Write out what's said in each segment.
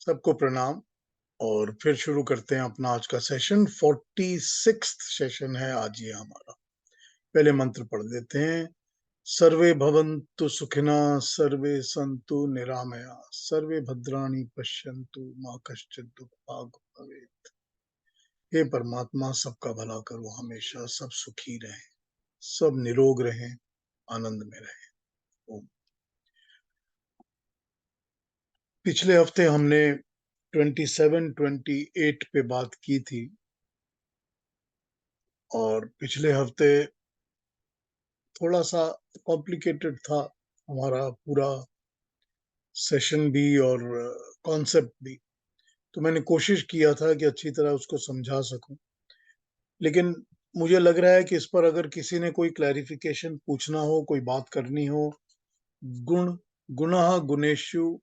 सबको प्रणाम। और फिर शुरू करते हैं अपना आज का सेशन। 46th सेशन है आज ये हमारा। पहले मंत्र पढ़ लेते हैं। सर्वे भवन्तु सुखिनः, सर्वे सन्तु निरामया, सर्वे भद्राणि पश्यन्तु मा कश्चित् दुःखभाग् भवेत्। हे परमात्मा, सबका भला करो, हमेशा सब सुखी रहें, सब निरोग रहें, आनंद में रहें। ओम। पिछले हफ्ते हमने 27-28 पे बात की थी, और पिछले हफ्ते थोड़ा सा कॉम्प्लिकेटेड था हमारा पूरा सेशन भी और कॉन्सेप्ट भी। तो मैंने कोशिश किया था कि अच्छी तरह उसको समझा सकूं, लेकिन मुझे लग रहा है कि इस पर अगर किसी ने कोई क्लैरिफिकेशन पूछना हो, कोई बात करनी हो, गुण गुणः गुणेषु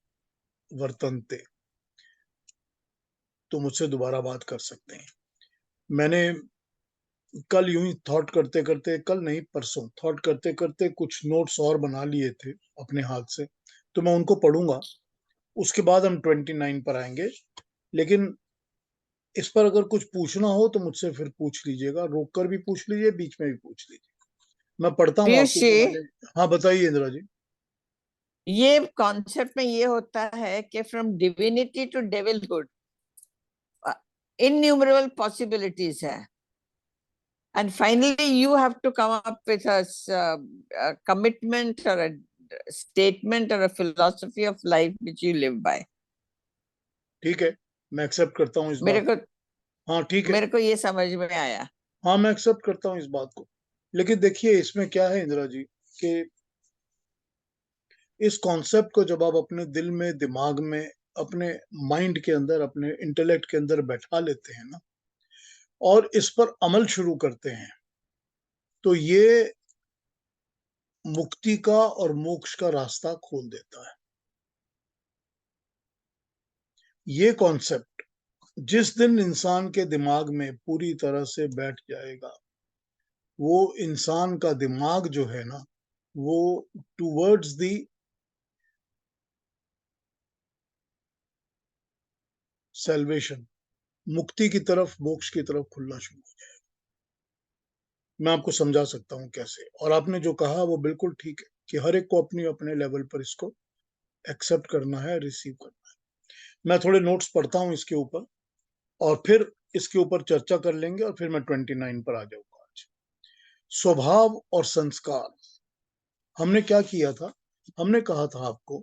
वर्तन्ते, तो मुझसे दोबारा बात कर सकते हैं। मैंने कल यूं ही थॉट करते करते, कल नहीं परसों थॉट करते करते कुछ नोट्स और बना लिए थे अपने हाथ से, तो मैं उनको पढ़ूंगा। उसके बाद हम 29 पर आएंगे। लेकिन इस पर अगर कुछ पूछना हो तो मुझसे फिर पूछ लीजिएगा, रोक कर भी पूछ लीजिए, बीच में भी पूछ लीजिए। मैं पढ़ता हूँ पीयूष आपको जी, जो मैंने। हाँ, बताइए इंदिरा जी। ये कॉन्सेप्ट में ये होता है कि from divinity to devilhood innumerable possibilities है, and finally you have to come up with a commitment or a statement or a philosophy of life which you live by. ठीक है, मैं एक्सेप्ट करता हूँ इस मेरे बात को को। हाँ ठीक है। मेरे को ये समझ में आया। हाँ, मैं एक्सेप्ट करता हूँ इस बात को। लेकिन देखिए इसमें क्या है इंदिरा जी, कि इस कॉन्सेप्ट को जब आप अपने दिल में, दिमाग में, अपने माइंड के अंदर, अपने इंटेलेक्ट के अंदर बैठा लेते हैं ना, और इस पर अमल शुरू करते हैं, तो ये मुक्ति का और मोक्ष का रास्ता खोल देता है। ये कॉन्सेप्ट जिस दिन इंसान के दिमाग में पूरी तरह से बैठ जाएगा, वो इंसान का दिमाग जो है ना, वो टूवर्ड्स दी सेल्वेशन, मुक्ति की तरफ, मोक्ष की तरफ खुलना शुरू हो जाएगा। मैं आपको समझा सकता हूं कैसे। और आपने जो कहा वो बिल्कुल ठीक है कि हर एक को अपनी अपने लेवल पर इसको एक्सेप्ट करना है, रिसीव करना है। मैं थोड़े नोट्स पढ़ता हूं इसके ऊपर, और फिर इसके ऊपर चर्चा कर लेंगे, और फिर मैं 29 पर आ जाऊंगा आज। स्वभाव और संस्कार। हमने क्या किया था? हमने कहा था आपको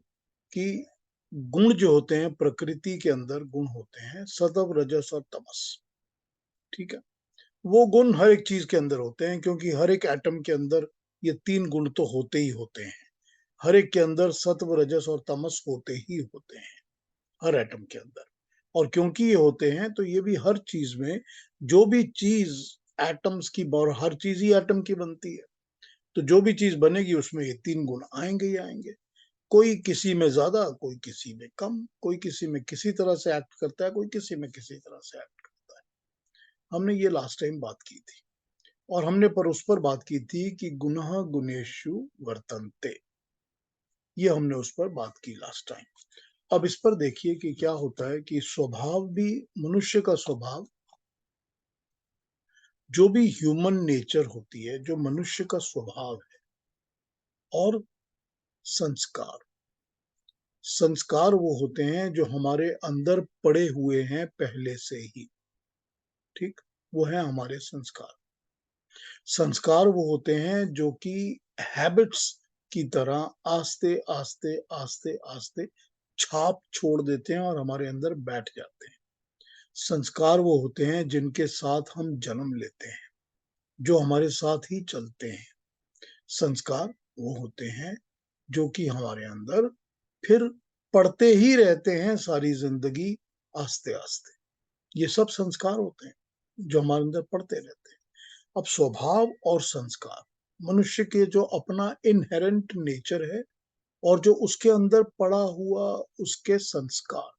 कि गुण जो होते हैं, प्रकृति के अंदर गुण होते हैं, सत्व, रजस और तमस। ठीक है, वो गुण हर एक चीज के अंदर होते हैं, क्योंकि हर एक एटम के अंदर ये तीन गुण तो होते ही होते हैं। हर एक के अंदर सत्व, रजस और तमस होते ही होते हैं, हर एटम के अंदर। और क्योंकि ये होते हैं, तो ये भी हर चीज में, जो भी चीज एटम्स की, और हर चीज ही एटम की बनती है, तो जो भी चीज बनेगी उसमें ये तीन गुण आएंगे ही आएंगे। कोई किसी में ज्यादा, कोई किसी में कम, कोई किसी में किसी तरह से एक्ट करता है, कोई किसी में किसी तरह से एक्ट करता है। हमने ये लास्ट टाइम बात की थी, और हमने पर उस पर बात की थी कि गुणः गुणेषु वर्तन्ते। ये हमने उस पर बात की लास्ट टाइम। अब इस पर देखिए कि क्या होता है कि स्वभाव भी, मनुष्य का स्वभाव, जो भी ह्यूमन नेचर होती है, जो मनुष्य का स्वभाव है, और संस्कार। संस्कार वो होते हैं जो हमारे अंदर पड़े हुए हैं पहले से ही। ठीक, वो है हमारे संस्कार। संस्कार वो होते हैं जो कि हैबिट्स की तरह आस्ते आस्ते आस्ते आस्ते छाप छोड़ देते हैं और हमारे अंदर बैठ जाते हैं। संस्कार वो होते हैं जिनके साथ हम जन्म लेते हैं, जो हमारे साथ ही चलते हैं। संस्कार वो होते हैं जो कि हमारे अंदर फिर पढ़ते ही रहते हैं सारी जिंदगी, आस्ते आस्ते। ये सब संस्कार होते हैं जो हमारे अंदर पढ़ते रहते हैं। अब स्वभाव और संस्कार, मनुष्य के जो अपना इनहेरेंट नेचर है, और जो उसके अंदर पड़ा हुआ उसके संस्कार।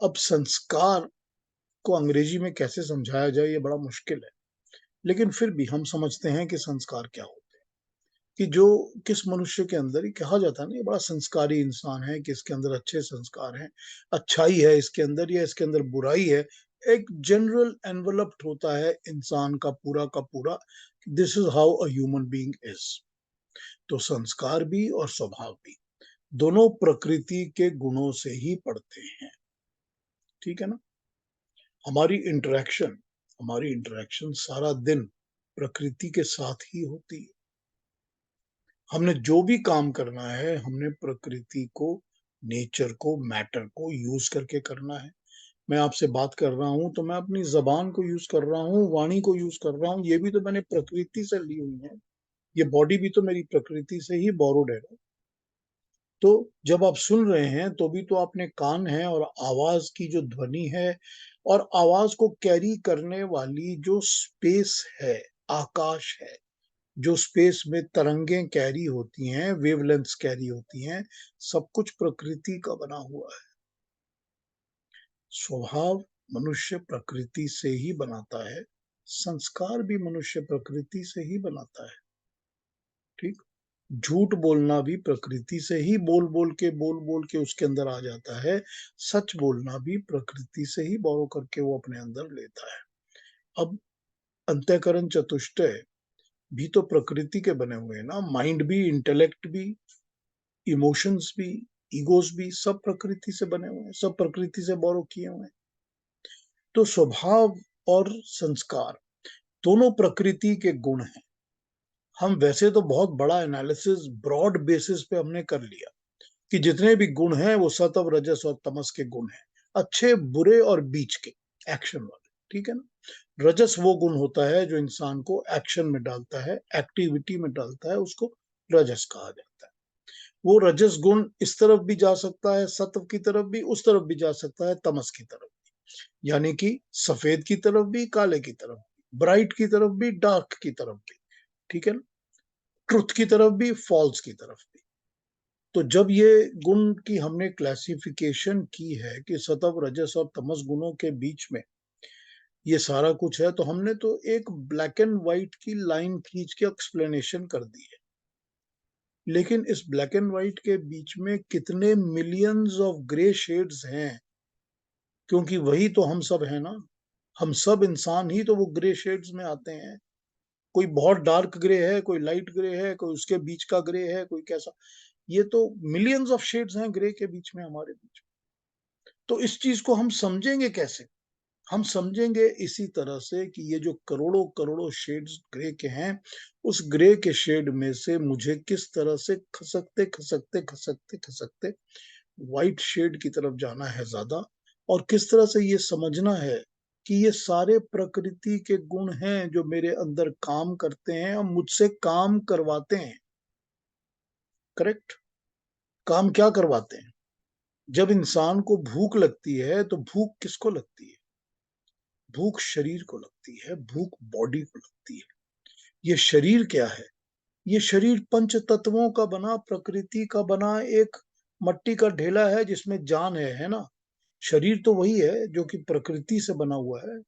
अब संस्कार को अंग्रेजी में कैसे समझाया जाए, ये बड़ा मुश्किल है, लेकिन फिर भी हम समझते हैं कि संस्कार क्या होते हैं। कि जो किस मनुष्य के अंदर, ही कहा जाता है ना, ये बड़ा संस्कारी इंसान है, कि इसके अंदर अच्छे संस्कार हैं, अच्छाई है इसके अंदर या इसके अंदर बुराई है। एक जनरल एनवलप्ड होता है इंसान का पूरा, this is how a human being is. तो संस्कार भी और स्वभाव भी दोनों प्रकृति के गुणों से ही पड़ते हैं, ठीक है ना। हमारी इंटरेक्शन सारा दिन प्रकृति के साथ ही होती है। हमने जो भी काम करना है, हमने प्रकृति को, नेचर को, मैटर को यूज करके करना है। मैं आपसे बात कर रहा हूं तो मैं अपनी जबान को यूज कर रहा हूँ, वाणी को यूज कर रहा हूँ, ये भी तो मैंने प्रकृति से ली हुई है। ये बॉडी भी तो मेरी प्रकृति से ही बोरोड है। तो जब आप सुन रहे हैं तो भी तो आपने कान है, और आवाज की जो ध्वनि है और आवाज को कैरी करने वाली जो स्पेस है, आकाश है, जो स्पेस में तरंगें कैरी होती हैं, वेवलेंथ्स कैरी होती हैं, सब कुछ प्रकृति का बना हुआ है। स्वभाव मनुष्य प्रकृति से ही बनाता है, संस्कार भी मनुष्य प्रकृति से ही बनाता है, ठीक। झूठ बोलना भी प्रकृति से ही बोल बोल के उसके अंदर आ जाता है। सच बोलना भी प्रकृति से ही बोरो करके वो अपने अंदर लेता है। अब अंतःकरण चतुष्टय भी तो प्रकृति के बने हुए हैं ना। माइंड भी, इंटेलेक्ट भी, इमोशंस भी, ईगोस भी, सब प्रकृति से बने हुए हैं, सब प्रकृति से बोरो किए हुए हैं। तो स्वभाव और संस्कार दोनों प्रकृति के गुण हैं। हम वैसे तो बहुत बड़ा एनालिसिस ब्रॉड बेसिस पे हमने कर लिया कि जितने भी गुण हैं वो सत्व, रजस और तमस के गुण हैं, अच्छे, बुरे और बीच के, एक्शन वाले, ठीक है ना। रजस वो गुण होता है जो इंसान को एक्शन में डालता है, एक्टिविटी में डालता है, उसको रजस कहा जाता है। वो रजस गुण इस तरफ भी जा सकता है, सत्व की तरफ भी, उस तरफ भी जा सकता है, तमस की तरफ भी, यानी कि सफेद की तरफ भी, काले की तरफ भी, ब्राइट की तरफ भी, डार्क की तरफ भी, ठीक है ना, ट्रुथ की तरफ भी, फॉल्स की तरफ भी। तो जब ये गुण की हमने क्लासिफिकेशन की है कि सत्व, रजस और तमस गुणों के बीच में ये सारा कुछ है, तो हमने तो एक ब्लैक एंड व्हाइट की लाइन खींच के एक्सप्लेनेशन कर दी है। लेकिन इस ब्लैक एंड व्हाइट के बीच में कितने मिलियंस ऑफ ग्रे शेड्स हैं, क्योंकि वही तो हम सब है ना। हम सब इंसान ही तो वो ग्रे शेड्स में आते हैं। कोई बहुत डार्क ग्रे है, कोई लाइट ग्रे है, कोई उसके बीच का ग्रे है, कोई कैसा। ये तो मिलियंस ऑफ शेड्स हैं ग्रे के बीच में, हमारे बीच में। तो इस चीज को हम समझेंगे कैसे? हम समझेंगे इसी तरह से कि ये जो करोड़ों करोड़ों शेड्स ग्रे के हैं, उस ग्रे के शेड में से मुझे किस तरह से खसकते खसकते खसकते खसकते व्हाइट शेड की तरफ जाना है ज्यादा, और किस तरह से ये समझना है कि ये सारे प्रकृति के गुण हैं जो मेरे अंदर काम करते हैं और मुझसे काम करवाते हैं। करेक्ट। काम क्या करवाते हैं? जब इंसान को भूख लगती है तो भूख किसको लगती है? भूख शरीर को लगती है, भूख बॉडी को लगती है। ये शरीर क्या है? ये शरीर पंच तत्वों का बना, प्रकृति का बना एक मट्टी का ढेला है जिसमें जान है ना। शरीर तो वही है जो कि प्रकृति से बना हुआ है।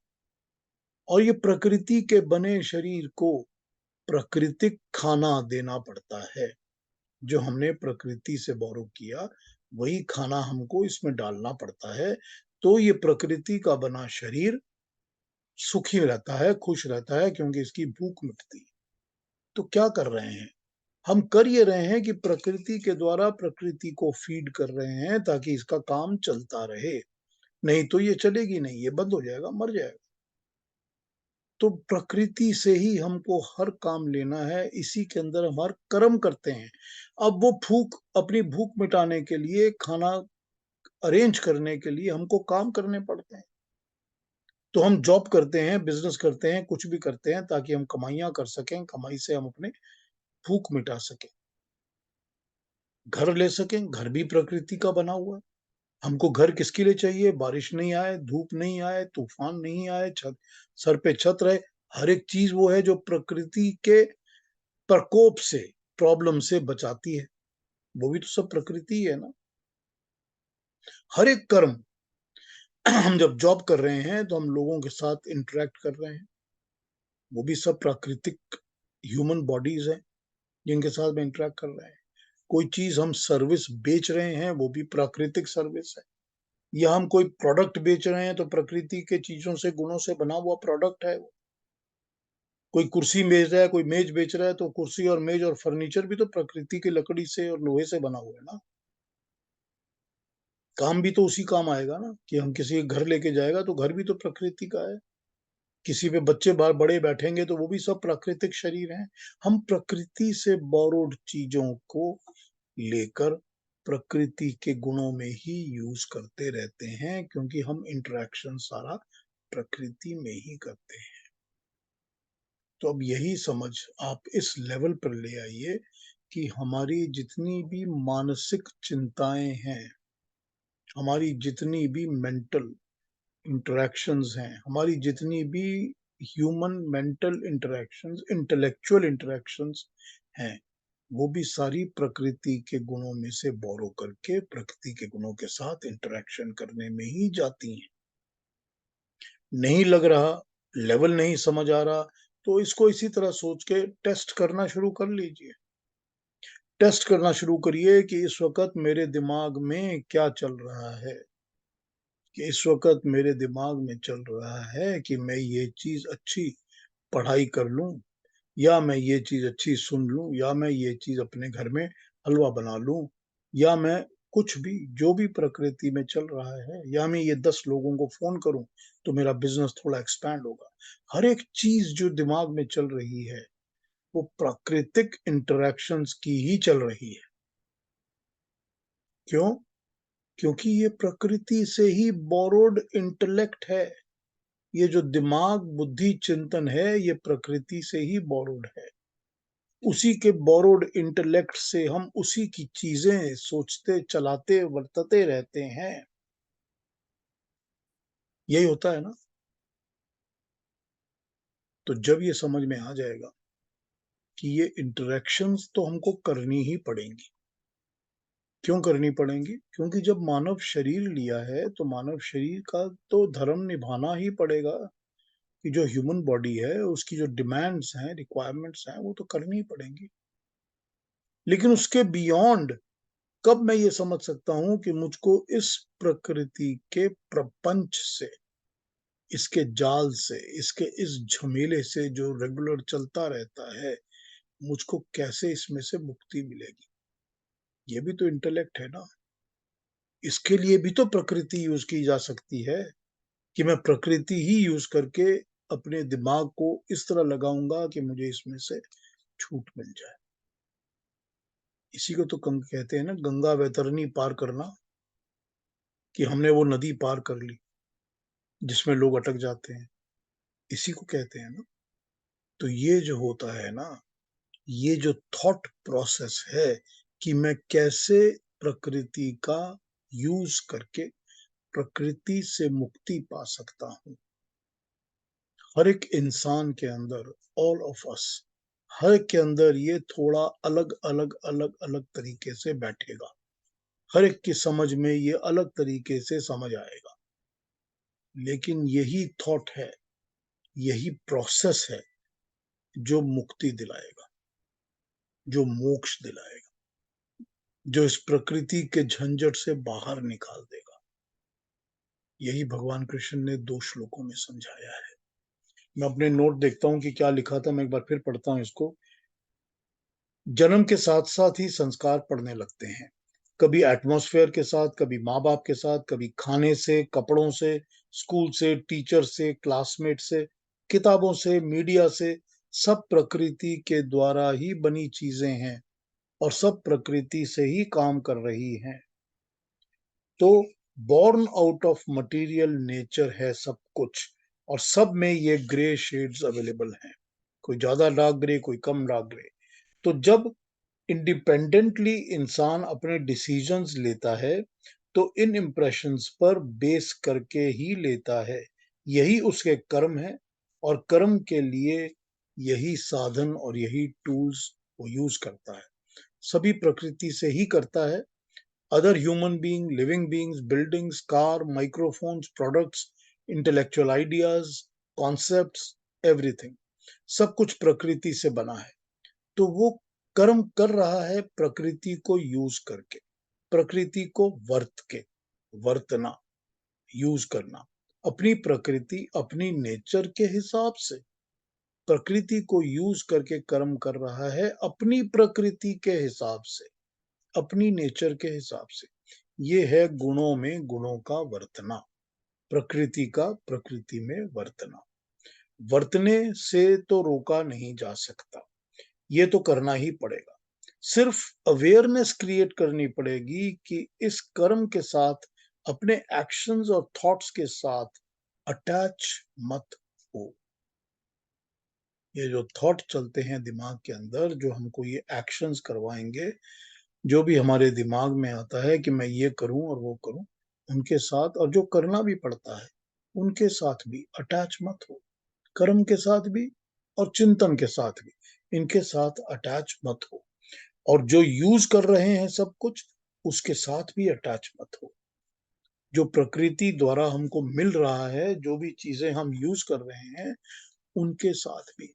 और ये प्रकृति के बने शरीर को प्राकृतिक खाना देना पड़ता है। जो हमने प्रकृति से बोरो किया, वही खाना हमको इसमें डालना पड़ता है। तो ये प्रकृति का बना शरीर सुखी रहता है, खुश रहता है, क्योंकि इसकी भूख मिटती है। तो क्या कर रहे हैं हम? कर ये रहे हैं कि प्रकृति के द्वारा प्रकृति को फीड कर रहे हैं ताकि इसका काम चलता रहे। नहीं तो ये चलेगी नहीं, ये बंद हो जाएगा, मर जाएगा। तो प्रकृति से ही हमको हर काम लेना है, इसी के अंदर हम हर कर्म करते हैं। अब वो भूख, अपनी भूख मिटाने के लिए, खाना अरेंज करने के लिए हमको काम करने पड़ते हैं। तो हम जॉब करते हैं, बिजनेस करते हैं, कुछ भी करते हैं ताकि हम कमाइयां कर सकें, कमाई से हम अपने भूख मिटा सकें, घर ले सकें। घर भी प्रकृति का बना हुआ है। हमको घर किसके लिए चाहिए? बारिश नहीं आए, धूप नहीं आए, तूफान नहीं आए, छत, सर पे छत रहे, हर एक चीज वो है जो प्रकृति के प्रकोप से, प्रॉब्लम से बचाती है। वो भी तो सब प्रकृति है ना। हर एक कर्म हम जब जॉब कर रहे हैं तो हम लोगों के साथ इंटरेक्ट कर रहे हैं, वो भी सब प्राकृतिक ह्यूमन बॉडीज हैं। जिनके साथ में इंटरेक्ट कर रहे हैं। कोई चीज हम सर्विस बेच रहे हैं, वो भी प्राकृतिक सर्विस है, या हम कोई प्रोडक्ट बेच रहे हैं तो प्रकृति के चीजों से, गुणों से बना हुआ प्रोडक्ट है वो। कोई कुर्सी बेच रहा है, कोई मेज बेच रहा है, तो कुर्सी और मेज और फर्नीचर भी तो प्रकृति की लकड़ी से और लोहे से बना हुआ है ना। काम भी तो उसी काम आएगा ना, कि हम किसी के घर लेके जाएगा तो घर भी तो प्रकृति का है। किसी पे बच्चे बाहर बड़े बैठेंगे तो वो भी सब प्राकृतिक शरीर हैं। हम प्रकृति से बोरोड चीजों को लेकर प्रकृति के गुणों में ही यूज करते रहते हैं, क्योंकि हम इंटरेक्शन सारा प्रकृति में ही करते हैं। तो अब यही समझ आप इस लेवल पर ले आइए कि हमारी जितनी भी मानसिक चिंताएं हैं, हमारी जितनी भी मेंटल इंटरेक्शंस हैं, हमारी जितनी भी human mental interactions, intellectual interactions हैं, वो भी सारी प्रकृति के गुणों में से बोरो करके प्रकृति के गुणों के साथ इंटरेक्शन करने में ही जाती हैं। नहीं लग रहा, लेवल नहीं समझ आ रहा, तो इसको इसी तरह सोच के टेस्ट करना शुरू कर लीजिए। टेस्ट करना शुरू करिए कि इस वक्त मेरे दिमाग में क्या चल रहा है, कि इस वक्त मेरे दिमाग में चल रहा है कि मैं ये चीज अच्छी पढ़ाई कर लूं, या मैं ये चीज अच्छी सुन लूं, या मैं ये चीज अपने घर में हलवा बना लूं, या मैं कुछ भी, जो भी प्रकृति में चल रहा है, या मैं ये 10 लोगों को फोन करूं तो मेरा बिजनेस थोड़ा एक्सपैंड होगा। हर एक चीज जो दिमाग में चल रही है वो प्राकृतिक इंटरेक्शंस की ही चल रही है। क्यों? क्योंकि ये प्रकृति से ही बोरोड इंटेलेक्ट है। ये जो दिमाग, बुद्धि, चिंतन है, ये प्रकृति से ही बोरोड है। उसी के बोरोड इंटेलेक्ट से हम उसी की चीजें सोचते, चलाते, वर्तते रहते हैं। यही होता है ना। तो जब ये समझ में आ जाएगा कि ये इंटरेक्शंस तो हमको करनी ही पड़ेंगी। क्यों करनी पड़ेंगी? क्योंकि जब मानव शरीर लिया है तो मानव शरीर का तो धर्म निभाना ही पड़ेगा, कि जो ह्यूमन बॉडी है उसकी जो डिमांड्स हैं, रिक्वायरमेंट्स हैं, वो तो करनी ही पड़ेंगी। लेकिन उसके बियॉन्ड कब मैं ये समझ सकता हूं कि मुझको इस प्रकृति के प्रपंच से, इसके जाल से, इसके इस झमेले से जो रेगुलर चलता रहता है, मुझको कैसे इसमें से मुक्ति मिलेगी? ये भी तो इंटेलेक्ट है ना। इसके लिए भी तो प्रकृति यूज की जा सकती है, कि मैं प्रकृति ही यूज करके अपने दिमाग को इस तरह लगाऊंगा कि मुझे इसमें से छूट मिल जाए। इसी को तो कहते हैं ना, गंगा वैतरणी पार करना, कि हमने वो नदी पार कर ली जिसमें लोग अटक जाते हैं। इसी को कहते हैं ना। तो ये जो होता है ना, ये जो थॉट प्रोसेस है कि मैं कैसे प्रकृति का यूज करके प्रकृति से मुक्ति पा सकता हूं। हर एक इंसान के अंदर, ऑल ऑफ अस, हर एक के अंदर ये थोड़ा अलग अलग अलग अलग तरीके से बैठेगा। हर एक की समझ में ये अलग तरीके से समझ आएगा। लेकिन यही थॉट है, यही प्रोसेस है जो मुक्ति दिलाएगा, जो मोक्ष दिलाएगा, जो इस प्रकृति के झंझट से बाहर निकाल देगा। यही भगवान कृष्ण ने 2 श्लोकों में समझाया है। मैं अपने नोट देखता हूं कि क्या लिखा था, मैं एक बार फिर पढ़ता हूं इसको। जन्म के साथ साथ ही संस्कार पड़ने लगते हैं, कभी एटमॉस्फेयर के साथ, कभी माँ बाप के साथ, कभी खाने से, कपड़ों से, स्कूल से, टीचर से, क्लासमेट से, किताबों से, मीडिया से। सब प्रकृति के द्वारा ही बनी चीजें हैं और सब प्रकृति से ही काम कर रही हैं। तो born out of material nature है सब कुछ, और सब में ये ग्रे शेड्स अवेलेबल हैं। कोई ज्यादा डार्क ग्रे, कोई कम डार्क ग्रे। तो जब इंडिपेंडेंटली इंसान अपने डिसीजंस लेता है तो इन इम्प्रेशंस पर बेस करके ही लेता है। यही उसके कर्म है, और कर्म के लिए यही साधन और यही टूल्स वो यूज करता है। सभी प्रकृति से ही करता है। Other human being, living beings, buildings, car, microphones, products, intellectual ideas, concepts, everything, सब कुछ प्रकृति से बना है। तो वो कर्म कर रहा है प्रकृति को यूज करके, प्रकृति को वर्त के, वर्तना, यूज करना, अपनी प्रकृति, अपनी नेचर के हिसाब से प्रकृति को यूज करके कर्म कर रहा है, अपनी प्रकृति के हिसाब से, अपनी नेचर के हिसाब से। ये है गुणों में गुणों का वर्तना, प्रकृति का प्रकृति में वर्तना। वर्तने से तो रोका नहीं जा सकता, ये तो करना ही पड़ेगा। सिर्फ अवेयरनेस क्रिएट करनी पड़ेगी कि इस कर्म के साथ, अपने एक्शंस और थॉट्स के साथ अटैच मत हो। ये जो थॉट चलते हैं दिमाग के अंदर, जो हमको ये एक्शंस करवाएंगे, जो भी हमारे दिमाग में आता है कि मैं ये करूं और वो करूं, उनके साथ, और जो करना भी पड़ता है उनके साथ भी अटैच मत हो। कर्म के साथ भी और चिंतन के साथ भी, इनके साथ अटैच मत हो। और जो यूज कर रहे हैं सब कुछ, उसके साथ भी अटैच मत हो। जो प्रकृति द्वारा हमको मिल रहा है, जो भी चीजें हम यूज कर रहे हैं, उनके साथ भी,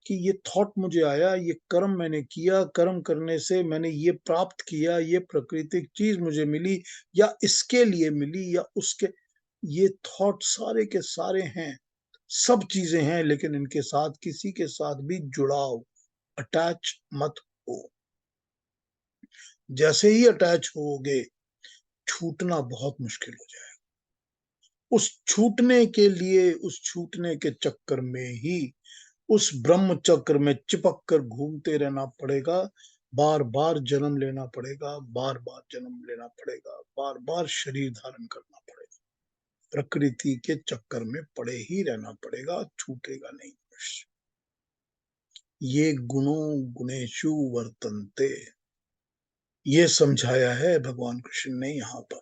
कि ये थॉट मुझे आया, ये कर्म मैंने किया, कर्म करने से मैंने ये प्राप्त किया, ये प्राकृतिक चीज मुझे मिली, या इसके लिए मिली, या उसके, ये थॉट सारे के सारे हैं, सब चीजें हैं, लेकिन इनके साथ किसी के साथ भी जुड़ाव, अटैच मत हो। जैसे ही अटैच होगे, छूटना बहुत मुश्किल हो जाएगा। उस छूटने के लिए, उस छूटने के चक्कर में ही उस ब्रह्म चक्र में चिपक कर घूमते रहना पड़ेगा, बार बार जन्म लेना पड़ेगा, बार बार जन्म लेना पड़ेगा, बार बार शरीर धारण करना पड़ेगा। प्रकृति के चक्कर में पड़े ही रहना पड़ेगा, छूटेगा नहीं मनुष्य। ये गुणों गुणेशु वर्तन्ते, ये समझाया है भगवान कृष्ण ने यहाँ पर,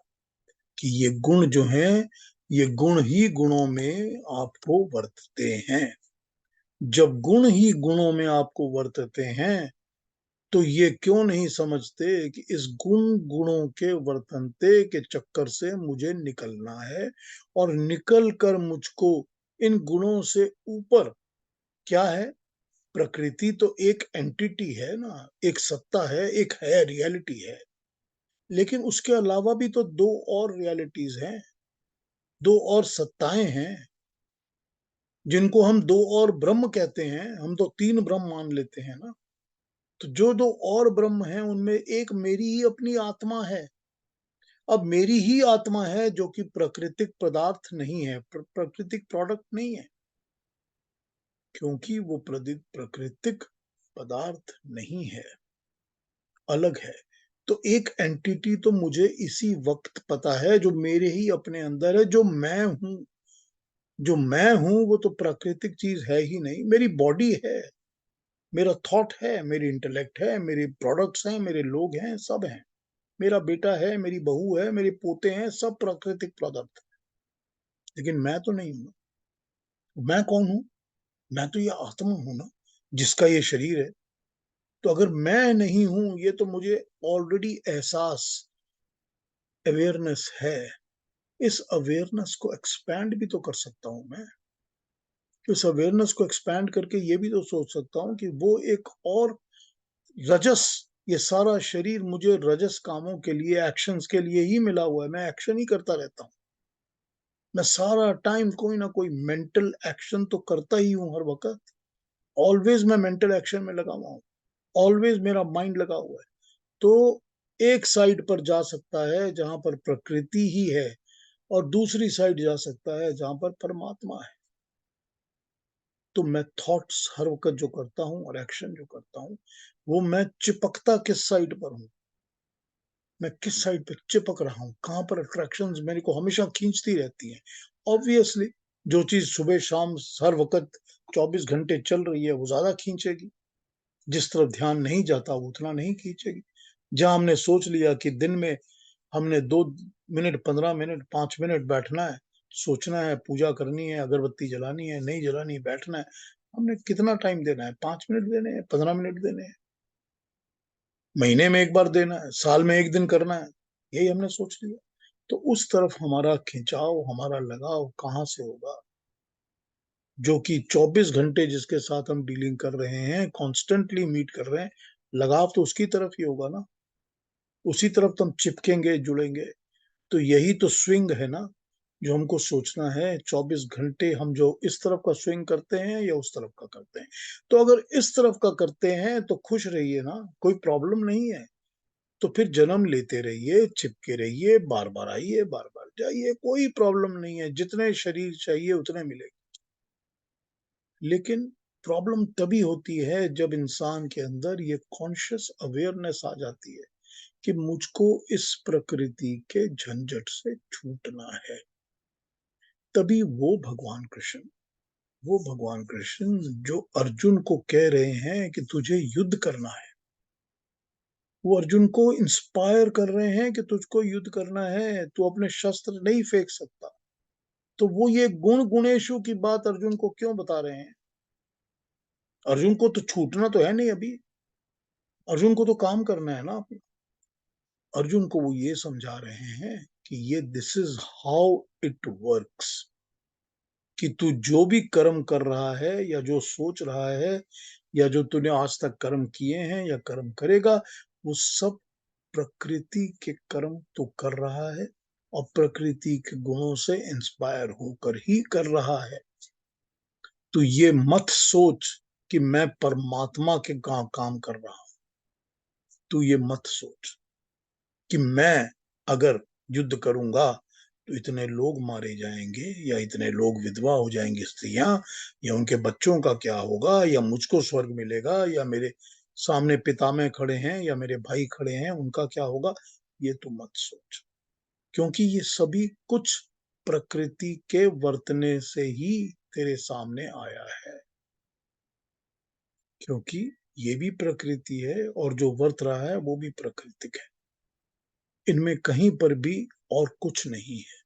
कि ये गुण जो हैं, ये गुण ही गुणों में आपको वर्तते हैं। जब गुण ही गुणों में आपको वर्तते हैं, तो ये क्यों नहीं समझते कि इस गुणों के वर्तनते के चक्कर से मुझे निकलना है, और निकल कर मुझको इन गुणों से ऊपर, क्या है, प्रकृति तो एक एंटिटी है ना, एक सत्ता है, एक है, रियलिटी है, लेकिन उसके अलावा भी तो दो और रियलिटीज हैं, दो और सत्ताएं हैं, जिनको हम दो और ब्रह्म कहते हैं। हम तो तीन ब्रह्म मान लेते हैं ना। तो जो दो और ब्रह्म हैं, उनमें एक मेरी ही अपनी आत्मा है। अब मेरी ही आत्मा है, जो कि प्राकृतिक पदार्थ नहीं है, प्राकृतिक प्रोडक्ट नहीं है, क्योंकि वो प्राकृतिक पदार्थ नहीं है, अलग है। तो एक एंटिटी तो मुझे इसी वक्त पता है, जो मेरे ही अपने अंदर है, जो मैं हूं। जो मैं हूं वो तो प्राकृतिक चीज है ही नहीं। मेरी बॉडी है, मेरा थॉट है, मेरी इंटेलेक्ट है, मेरे प्रोडक्ट्स हैं, मेरे लोग हैं, सब हैं, मेरा बेटा है, मेरी बहू है, मेरे पोते हैं, सब प्राकृतिक पदार्थ। लेकिन मैं तो नहीं हूं। मैं कौन हूं? मैं तो ये आत्मा हूं ना, जिसका ये शरीर है। तो अगर मैं नहीं हूं, ये तो मुझे ऑलरेडी एहसास, अवेयरनेस है। इस अवेयरनेस को एक्सपैंड भी तो कर सकता हूं मैं। इस अवेयरनेस को एक्सपैंड करके ये भी तो सोच सकता हूं कि वो एक और रजस, ये सारा शरीर मुझे रजस कामों के लिए, एक्शंस के लिए ही मिला हुआ है। मैं एक्शन ही करता रहता हूं। मैं सारा टाइम कोई ना कोई मेंटल एक्शन तो करता ही हूं हर वक्त। ऑलवेज मैं मेंटल एक्शन में लगा हुआ हूं, ऑलवेज मेरा माइंड लगा हुआ है। तो एक साइड पर जा सकता है जहां पर प्रकृति ही है, और दूसरी साइड जा सकता है जहां पर परमात्मा है। तो मैं थॉट्स हर वक्त जो करता हूं और एक्शन जो करता हूं, वो मैं चिपकता किस साइड पर हूं, मैं किस साइड पे चिपक रहा हूँ, कहाँ पर अट्रैक्शंस मेरे को हमेशा खींचती रहती हैं। ऑब्वियसली जो चीज सुबह शाम हर वक्त 24 घंटे चल रही है, वो ज्यादा खींचेगी। जिस तरफ ध्यान नहीं जाता, वो उतना नहीं खींचेगी। जहां हमने सोच लिया कि दिन में हमने 2 मिनट, 15 मिनट, 5 मिनट बैठना है, सोचना है, पूजा करनी है, अगरबत्ती जलानी है, नहीं जलानी है, बैठना है, हमने कितना टाइम देना है? 5 मिनट देने हैं, 15 मिनट देने हैं, महीने में एक बार देना है, साल में एक दिन करना है, यही हमने सोच लिया। तो उस तरफ हमारा खिंचाव, हमारा लगाव कहाँ से होगा? जो कि 24 घंटे जिसके साथ हम डीलिंग कर रहे हैं, कॉन्स्टेंटली मीट कर रहे हैं, लगाव तो उसकी तरफ ही होगा ना, उसी तरफ तो हम चिपकेंगे, जुड़ेंगे। तो यही तो स्विंग है ना, जो हमको सोचना है 24 घंटे हम जो इस तरफ का स्विंग करते हैं या उस तरफ का करते हैं। तो अगर इस तरफ का करते हैं तो खुश रहिए ना, कोई प्रॉब्लम नहीं है। तो फिर जन्म लेते रहिए, चिपके रहिए, बार-बार आइए, बार-बार जाइए, कोई प्रॉब्लम नहीं है। जितने शरीर चाहिए उतने मिलेंगे। लेकिन प्रॉब्लम तभी होती है जब इंसान के अंदर ये कॉन्शियस अवेयरनेस आ जाती है कि मुझको इस प्रकृति के झंझट से छूटना है। तभी वो भगवान कृष्ण जो अर्जुन को कह रहे हैं कि तुझे युद्ध करना है, वो अर्जुन को इंस्पायर कर रहे हैं कि तुझको युद्ध करना है, तू अपने शस्त्र नहीं फेंक सकता। तो वो ये गुण गुणेशु की बात अर्जुन को क्यों बता रहे हैं? अर्जुन को तो छूटना तो है नहीं अभी, अर्जुन को तो काम करना है ना अपना। अर्जुन को वो ये समझा रहे हैं कि ये this is how it works, कि तू जो भी कर्म कर रहा है या जो सोच रहा है या जो तूने आज तक कर्म किए हैं या कर्म करेगा, वो सब प्रकृति के कर्म तो कर रहा है और प्रकृति के गुणों से इंस्पायर होकर ही कर रहा है। तो ये मत सोच कि मैं परमात्मा के काम कर रहा हूं। तू ये मत सोच कि मैं अगर युद्ध करूंगा तो इतने लोग मारे जाएंगे या इतने लोग विधवा हो जाएंगी स्त्रियां, या उनके बच्चों का क्या होगा, या मुझको स्वर्ग मिलेगा, या मेरे सामने पितामह खड़े हैं या मेरे भाई खड़े हैं उनका क्या होगा। ये तो मत सोच, क्योंकि ये सभी कुछ प्रकृति के वर्तने से ही तेरे सामने आया है। क्योंकि ये भी प्रकृति है और जो वर्त रहा है वो भी प्राकृतिक है। इनमें कहीं पर भी और कुछ नहीं है।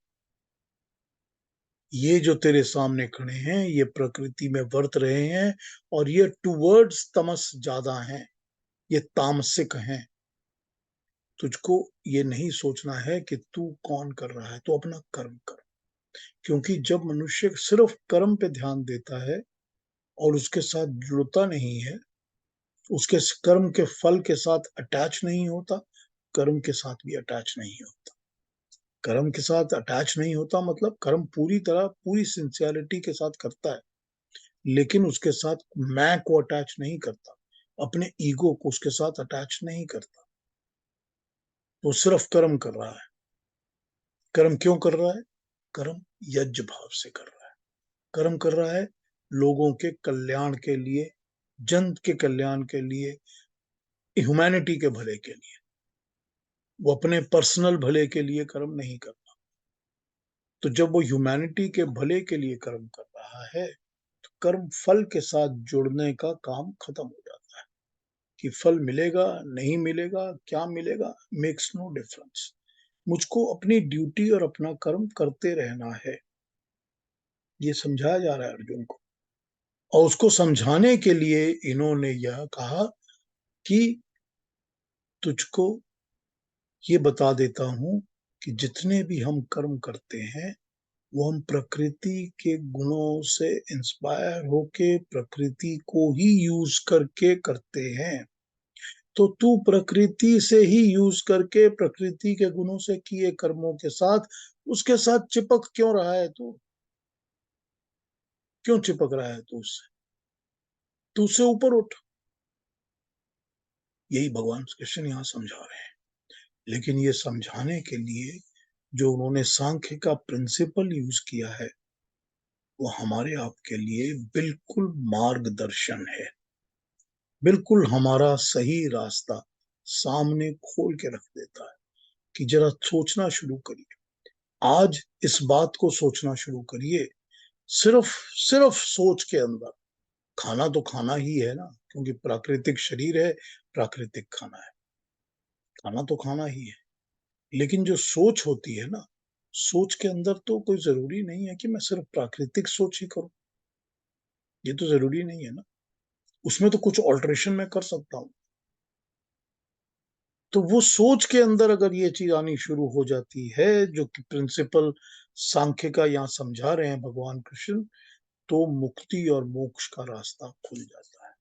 ये जो तेरे सामने खड़े हैं ये प्रकृति में वर्त रहे हैं और ये टुवर्ड्स तमस ज्यादा हैं, ये तामसिक हैं। तुझको ये नहीं सोचना है कि तू कौन कर रहा है, तू अपना कर्म कर। क्योंकि जब मनुष्य सिर्फ कर्म पे ध्यान देता है और उसके साथ जुड़ता नहीं है, उसके कर्म के फल के साथ अटैच नहीं होता, कर्म के साथ भी अटैच नहीं होता। कर्म के साथ अटैच नहीं होता मतलब कर्म पूरी तरह पूरी सिंसियरिटी के साथ करता है, लेकिन उसके साथ मैं को अटैच नहीं करता, अपने ईगो को उसके साथ अटैच नहीं करता। वो सिर्फ कर्म कर रहा है। कर्म क्यों कर रहा है? कर्म यज्ञ भाव से कर रहा है। कर्म कर रहा है लोगों के कल्याण के लिए, जन के कल्याण के लिए, ह्यूमैनिटी के भले के लिए। वो अपने पर्सनल भले के लिए कर्म नहीं करता। तो जब वो ह्यूमैनिटी के भले के लिए कर्म कर रहा है तो कर्म फल के साथ जुड़ने का काम खत्म हो जाता है। कि फल मिलेगा नहीं मिलेगा, क्या मिलेगा, मेक्स नो डिफरेंस। मुझको अपनी ड्यूटी और अपना कर्म करते रहना है, ये समझाया जा रहा है अर्जुन को। और उसको समझाने के लिए इन्होंने यह कहा कि तुझको ये बता देता हूं कि जितने भी हम कर्म करते हैं वो हम प्रकृति के गुणों से इंस्पायर होके प्रकृति को ही यूज करके करते हैं। तो तू प्रकृति से ही यूज करके प्रकृति के गुणों से किए कर्मों के साथ उसके साथ चिपक क्यों रहा है? तू क्यों चिपक रहा है? तू उससे, तू उससे ऊपर उठ। यही भगवान कृष्ण यहाँ समझा रहे हैं। लेकिन ये समझाने के लिए जो उन्होंने सांख्य का प्रिंसिपल यूज किया है वो हमारे आपके लिए बिल्कुल मार्गदर्शन है, बिल्कुल हमारा सही रास्ता सामने खोल के रख देता है कि जरा सोचना शुरू करिए। आज इस बात को सोचना शुरू करिए। सिर्फ सिर्फ सोच के अंदर खाना तो खाना ही है ना, क्योंकि प्राकृतिक शरीर है, प्राकृतिक खाना है, खाना तो खाना ही है। लेकिन जो सोच होती है ना, सोच के अंदर तो कोई जरूरी नहीं है कि मैं सिर्फ प्राकृतिक सोच ही करूं। ये तो जरूरी नहीं है ना, उसमें तो कुछ ऑल्टरेशन मैं कर सकता हूँ। तो वो सोच के अंदर अगर ये चीज आनी शुरू हो जाती है जो कि प्रिंसिपल सांख्य का यहाँ समझा रहे हैं भगवान कृष्ण, तो मुक्ति और मोक्ष का रास्ता खुल जाता है।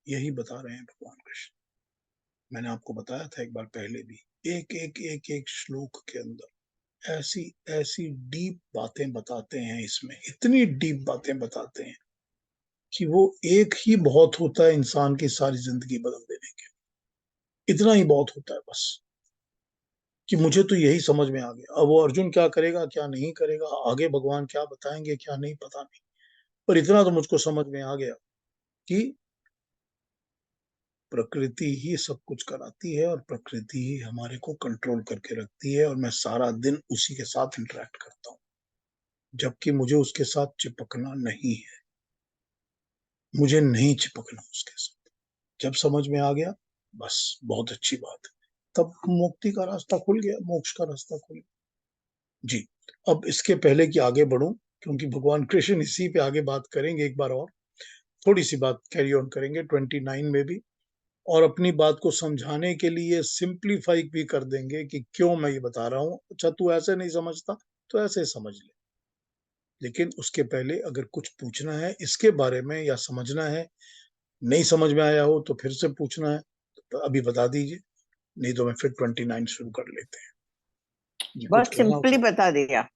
यही बता रहे हैं भगवान कृष्ण। मैंने आपको बताया था एक बार पहले भी, एक श्लोक के अंदर ऐसी ऐसी डीप बातें बताते हैं, इसमें इतनी डीप बातें बताते हैं कि वो एक ही बहुत होता है इंसान की सारी जिंदगी बदल देने के। इतना ही बहुत होता है बस, कि मुझे तो यही समझ में आ गया। अब वो अर्जुन क्या करेगा क्या नहीं करेगा, आगे भगवान क्या बताएंगे क्या नहीं, पता नहीं, पर इतना तो मुझको समझ में आ गया कि प्रकृति ही सब कुछ कराती है और प्रकृति ही हमारे को कंट्रोल करके रखती है, और मैं सारा दिन उसी के साथ इंटरेक्ट करता हूँ, जबकि मुझे उसके साथ चिपकना नहीं है, मुझे नहीं चिपकना उसके साथ। जब समझ में आ गया, बस बहुत अच्छी बात है, तब मुक्ति का रास्ता खुल गया, मोक्ष का रास्ता खुल गया। जी, अब इसके पहले कि आगे बढ़ूं, क्योंकि भगवान कृष्ण इसी पे आगे बात करेंगे, एक बार और थोड़ी सी बात कैरी ऑन करेंगे 29 में भी, और अपनी बात को समझाने के लिए सिंप्लीफाई भी कर देंगे कि क्यों मैं ये बता रहा हूं। अच्छा, तू ऐसे नहीं समझता तो ऐसे समझ ले। लेकिन उसके पहले अगर कुछ पूछना है इसके बारे में या समझना है, नहीं समझ में आया हो तो फिर से पूछना है तो अभी बता दीजिए, नहीं तो मैं फिर 29 शुरू कर लेते हैं। जी, कुछ बहुत कहना सिंपली हो बता दिया,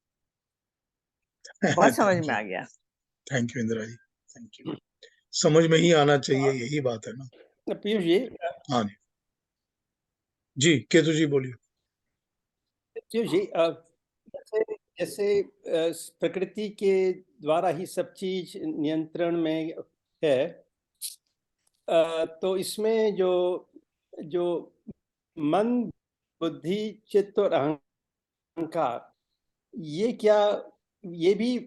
बहुत समझ थैंक में यू, आ गया। Thank you Indira ji, thank you. समझ में ही आना चाहिए, यही बात है ना। पीयूष जी, हाँ जी, जी केतु जी बोलिए। पीयूष जी, जैसे जैसे प्रकृति के द्वारा ही सब चीज नियंत्रण में है, तो इसमें जो जो मन, बुद्धि, चित्त और अहंकार, ये क्या, ये भी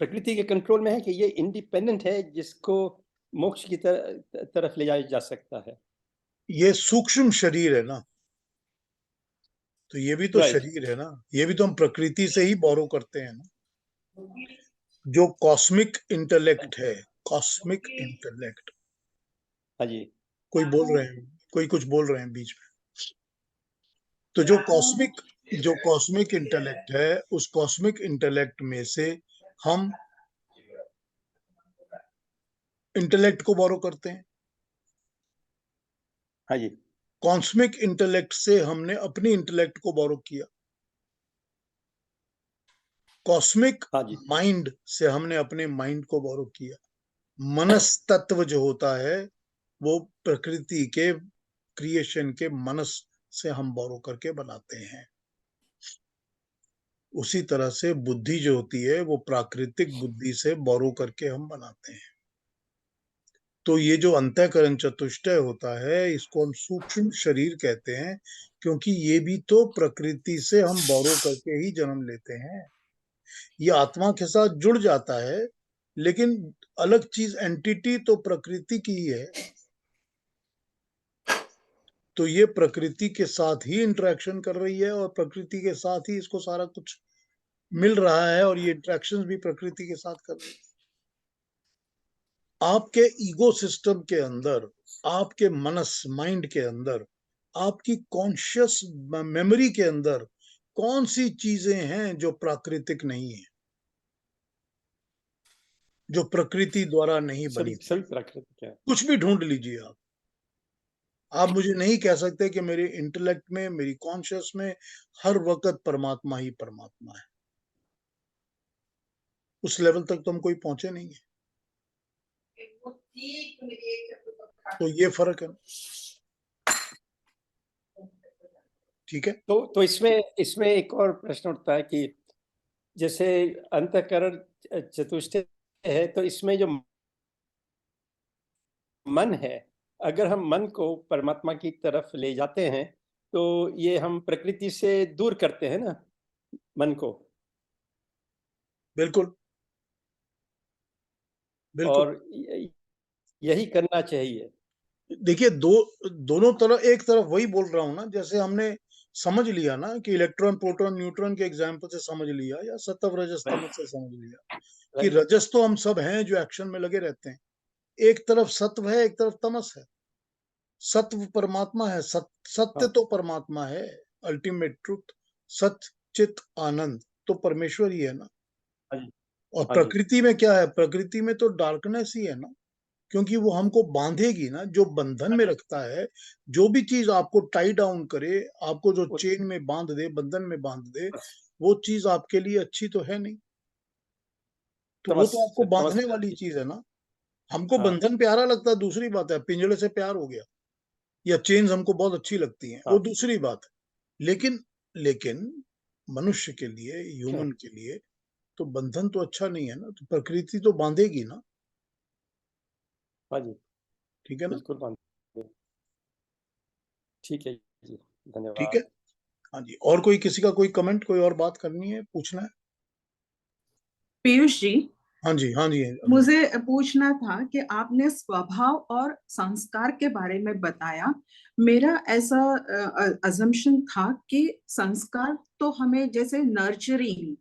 प्रकृति के कंट्रोल में है कि ये इंडिपेंडेंट है जिसको मोक्ष की तरफ ले जाया जा सकता है? ये सूक्ष्म शरीर है ना, तो ये भी तो राइट। शरीर है ना, ये भी तो हम प्रकृति से ही बोरो करते हैं ना। जो कॉस्मिक इंटेलेक्ट है, कॉस्मिक इंटेलेक्ट, हाँ जी। कोई बोल रहे हैं, कोई कुछ बोल रहे हैं बीच में, तो जो कॉस्मिक इंटेलेक्ट है, उस कॉस्मिक इंटेलेक्ट में से हम इंटेलेक्ट को बोरो करते हैं। हाँ जी। कॉस्मिक इंटेलेक्ट से हमने अपनी इंटेलेक्ट को बोरो किया, कॉस्मिक हाँ जी। माइंड से हमने अपने माइंड को बोरो किया। मनस तत्व जो होता है वो प्रकृति के क्रिएशन के मनस से हम बोरो करके बनाते हैं। उसी तरह से बुद्धि जो होती है वो प्राकृतिक बुद्धि से बोरो करके हम बनाते हैं। तो ये जो अंतःकरण चतुष्टय होता है, इसको हम सूक्ष्म शरीर कहते हैं, क्योंकि ये भी तो प्रकृति से हम बोरो करके ही जन्म लेते हैं। ये आत्मा के साथ जुड़ जाता है, लेकिन अलग चीज, एंटिटी तो प्रकृति की ही है। तो ये प्रकृति के साथ ही इंटरेक्शन कर रही है और प्रकृति के साथ ही इसको सारा कुछ मिल रहा है, और ये इंटरेक्शंस भी प्रकृति के साथ कर रही है। आपके ईगो सिस्टम के अंदर, आपके मनस माइंड के अंदर, आपकी कॉन्शियस मेमोरी के अंदर कौन सी चीजें हैं जो प्राकृतिक नहीं है, जो प्रकृति द्वारा नहीं बनी सभी हुई? सभी प्राकृतिक है। कुछ भी ढूंढ लीजिए आप मुझे नहीं कह सकते कि मेरे इंटेलेक्ट में, मेरी कॉन्शियस में हर वक्त परमात्मा ही परमात्मा है। उस लेवल तक तो हम कोई पहुंचे नहीं है। तो ये फर्क है, ठीक है। तो इसमें इसमें एक और प्रश्न उठता है कि जैसे अंतःकरण चतुष्टय है, तो इसमें जो मन है, अगर हम मन को परमात्मा की तरफ ले जाते हैं तो ये हम प्रकृति से दूर करते हैं ना मन को। बिल्कुल बिल्कुल। और यही करना चाहिए। देखिए, दोनों तरफ, एक तरफ वही बोल रहा हूं ना, जैसे हमने समझ लिया ना कि इलेक्ट्रॉन प्रोटॉन न्यूट्रॉन के एग्जाम्पल से समझ लिया, या सत्व रजस तमस से समझ लिया कि रजस तो हम सब हैं जो एक्शन में लगे रहते हैं। एक तरफ सत्व है, एक तरफ तमस है। सत्व परमात्मा है, सत्य तो परमात्मा है, अल्टीमेट ट्रुथ, सत्य चित आनंद तो परमेश्वर ही है ना। और हाँ जी। प्रकृति में क्या है? प्रकृति में तो डार्कनेस ही है ना। क्योंकि वो हमको बांधेगी ना, जो बंधन में रखता है, जो भी चीज आपको टाई डाउन करे, आपको जो चेन में बांध दे, बंधन में बांध दे, वो चीज आपके लिए अच्छी तो है नहीं। तो वो तो आपको बांधने वाली चीज है ना। हमको हाँ। बंधन प्यारा लगता है, दूसरी बात है, पिंजड़े से प्यार हो गया, या चेन्स हमको बहुत अच्छी लगती हैं, वो हाँ। दूसरी बात है। लेकिन लेकिन मनुष्य के लिए, ह्यूमन के लिए तो बंधन तो अच्छा नहीं है ना, तो प्रकृति तो बांधेगी ना। हाँ जी, ठीक है ना। बिल्कुल बांधे। ठीक है जी, ठीक है। धन्यवाद। हाँ जी, और कोई किसी का कोई कमेंट, कोई और बात करनी है, पूछना है? पीयूष जी, हाँ जी, हाँ जी। मुझे पूछना था कि आपने स्वभाव और संस्कार के बारे में बताया। मेरा ऐसा अजम्पशन था कि संस्कार तो हमें जैसे नर्चरिंग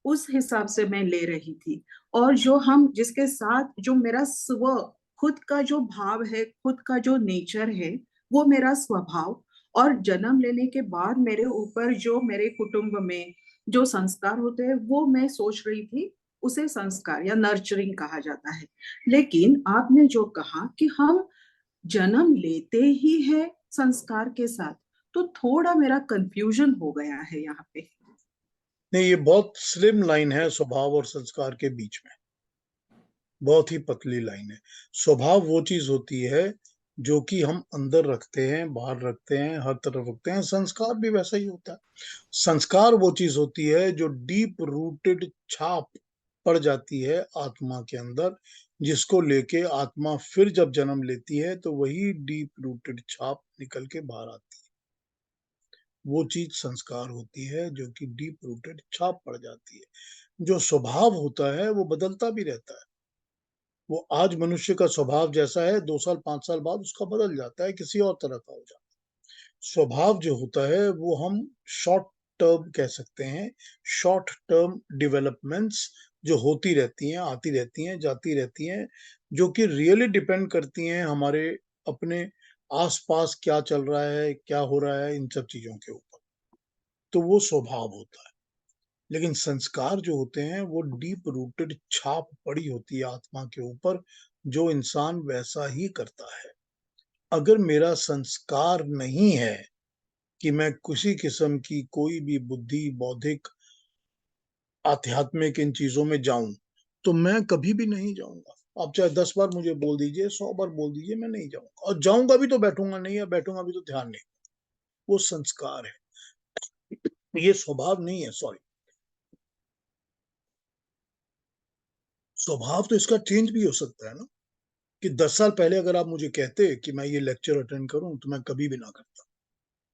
उस हिसाब से मैं ले रही थी, और जो हम जिसके साथ जो मेरा स्व खुद का जो भाव है, खुद का जो नेचर है, वो मेरा स्वभाव। और जन्म लेने के बाद मेरे ऊपर जो मेरे कुटुंब में जो संस्कार होते हैं, वो मैं सोच रही थी उसे संस्कार या नर्चरिंग कहा जाता है। लेकिन आपने जो कहा कि हम जन्म लेते ही है संस्कार के साथ, तो थोड़ा मेरा कंफ्यूजन हो गया है यहाँ पे। नहीं, ये बहुत स्लिम लाइन है स्वभाव और संस्कार के बीच में, बहुत ही पतली लाइन है। स्वभाव वो चीज होती है जो कि हम अंदर रखते हैं, बाहर रखते हैं, हर तरफ रखते हैं। संस्कार भी वैसा ही होता है। संस्कार वो चीज होती है जो डीप रूटेड छाप पड़ जाती है आत्मा के अंदर, जिसको लेके आत्मा फिर जब जन्म लेती है तो वही डीप रूटेड छाप निकल के बाहर आती है। वो चीज संस्कार होती है जो कि डीप रूटेड छाप पड़ जाती है। जो स्वभाव होता है वो बदलता भी रहता है। वो आज मनुष्य का स्वभाव जैसा है, 2 साल 5 साल बाद उसका बदल जाता है, किसी और तरह का हो जाता है। स्वभाव जो होता है वो हम शॉर्ट टर्म कह सकते हैं, शॉर्ट टर्म डेवलपमेंट्स जो होती रहती हैं, आती रहती हैं, जाती रहती हैं, जो कि रियली डिपेंड करती हैं हमारे अपने आसपास क्या चल रहा है, क्या हो रहा है, इन सब चीजों के ऊपर। तो वो स्वभाव होता है। लेकिन संस्कार जो होते हैं वो डीप रूटेड छाप पड़ी होती है आत्मा के ऊपर, जो इंसान वैसा ही करता है। अगर मेरा संस्कार नहीं है कि मैं किसी किस्म की कोई भी बुद्धि, बौद्धिक, आध्यात्मिक इन चीजों में जाऊं, तो मैं कभी भी नहीं जाऊंगा। आप चाहे 10 बार मुझे बोल दीजिए, 100 बार बोल दीजिए, मैं नहीं जाऊंगा। और जाऊंगा भी तो बैठूंगा नहीं, या बैठूंगा भी तो ध्यान नहीं। वो संस्कार है, ये स्वभाव नहीं है। सॉरी, स्वभाव तो इसका चेंज भी हो सकता है ना, कि 10 साल पहले अगर आप मुझे कहते कि मैं ये लेक्चर अटेंड करूं तो मैं कभी भी ना करता।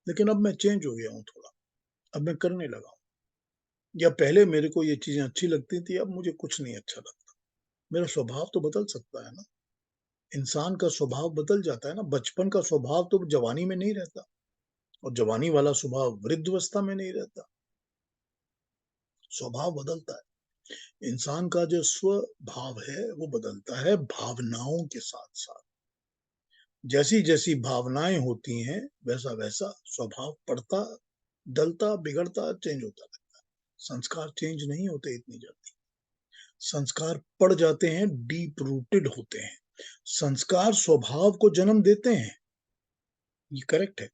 लेकिन अब मैं चेंज हो गया हूं थोड़ा, अब मैं करने लगा हूं। या पहले मेरे को ये चीजें अच्छी लगती थी, अब मुझे कुछ नहीं अच्छा लगता। मेरा स्वभाव तो बदल सकता है ना। इंसान का स्वभाव बदल जाता है ना। बचपन का स्वभाव तो जवानी में नहीं रहता, और जवानी वाला स्वभाव वृद्धावस्था में नहीं रहता। स्वभाव बदलता है। इंसान का जो स्वभाव है वो बदलता है भावनाओं के साथ साथ। जैसी जैसी भावनाएं होती हैं वैसा वैसा स्वभाव पड़ता, डलता, बिगड़ता, चेंज होता रहता है। संस्कार चेंज नहीं होते इतनी जल्दी। संस्कार पड़ जाते हैं, डीप रूटेड होते हैं। संस्कार स्वभाव को जन्म देते हैं, ये करेक्ट है।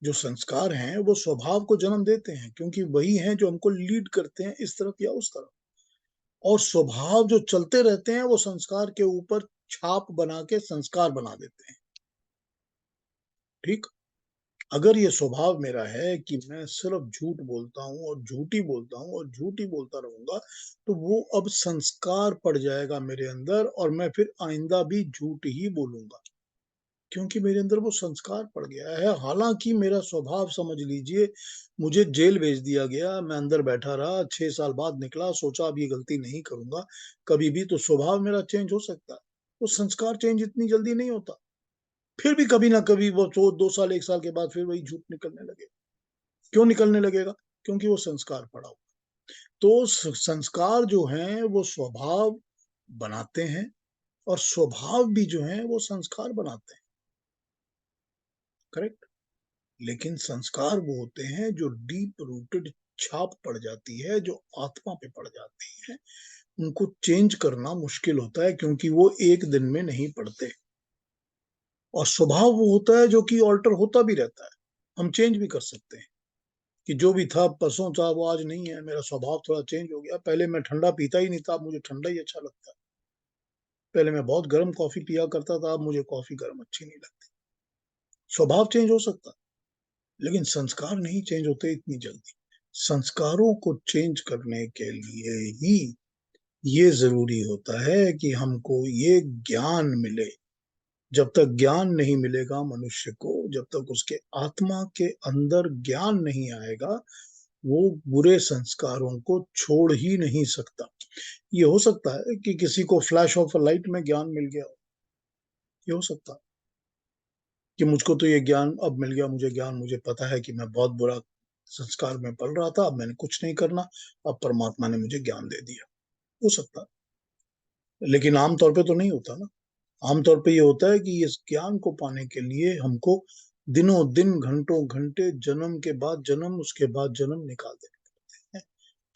जो संस्कार हैं वो स्वभाव को जन्म देते हैं, क्योंकि वही हैं जो हमको लीड करते हैं इस तरफ या उस तरफ। और स्वभाव जो चलते रहते हैं वो संस्कार के ऊपर छाप बना के संस्कार बना देते हैं। ठीक। अगर ये स्वभाव मेरा है कि मैं सिर्फ झूठ बोलता हूँ और झूठी बोलता हूँ और झूठी बोलता रहूंगा, तो वो अब संस्कार पड़ जाएगा मेरे अंदर, और मैं फिर आइंदा भी झूठ ही बोलूंगा, क्योंकि मेरे अंदर वो संस्कार पड़ गया है। हालांकि मेरा स्वभाव समझ लीजिए, मुझे जेल भेज दिया गया, मैं अंदर बैठा रहा, 6 साल बाद निकला, सोचा अब ये गलती नहीं करूंगा कभी भी, तो स्वभाव मेरा चेंज हो सकता है। वो संस्कार चेंज इतनी जल्दी नहीं होता। फिर भी कभी ना कभी वो 2 साल 1 साल के बाद फिर वही झूठ निकलने लगेगा। क्यों निकलने लगेगा? क्योंकि वो संस्कार पड़ा हुआ। तो संस्कार जो हैं वो स्वभाव बनाते हैं, और स्वभाव भी जो है वो संस्कार बनाते हैं। करेक्ट। लेकिन संस्कार वो होते हैं जो डीप रूटेड छाप पड़ जाती है, जो आत्मा पे पड़ जाती है। उनको चेंज करना मुश्किल होता है, क्योंकि वो एक दिन में नहीं पड़ते। और स्वभाव वो होता है जो कि ऑल्टर होता भी रहता है, हम चेंज भी कर सकते हैं कि जो भी था परसों था वो आज नहीं है, मेरा स्वभाव थोड़ा चेंज हो गया, पहले मैं ठंडा पीता ही नहीं था, अब मुझे ठंडा ही अच्छा लगता है, पहले मैं बहुत गर्म कॉफी पिया करता था, अब मुझे कॉफी गर्म अच्छी नहीं लगती। स्वभाव चेंज हो सकता है, लेकिन संस्कार नहीं चेंज होते इतनी जल्दी। संस्कारों को चेंज करने के लिए ही ये जरूरी होता है कि हमको ये ज्ञान मिले। जब तक ज्ञान नहीं मिलेगा मनुष्य को, जब तक उसके आत्मा के अंदर ज्ञान नहीं आएगा, वो बुरे संस्कारों को छोड़ ही नहीं सकता। ये हो सकता है कि किसी को फ्लैश ऑफ अ लाइट में ज्ञान मिल गया हो, ये हो सकता है कि मुझको तो ये ज्ञान अब मिल गया, मुझे ज्ञान, मुझे पता है कि मैं बहुत बुरा संस्कार में पल रहा था, अब मैंने कुछ नहीं करना, अब परमात्मा ने मुझे ज्ञान दे दिया, हो सकता है। लेकिन आमतौर पे तो नहीं होता ना। आमतौर पे ये होता है कि इस ज्ञान को पाने के लिए हमको दिनों दिन, घंटों घंटे, जन्म के बाद जन्म, उसके बाद जन्म निकाल देने पड़ते हैं,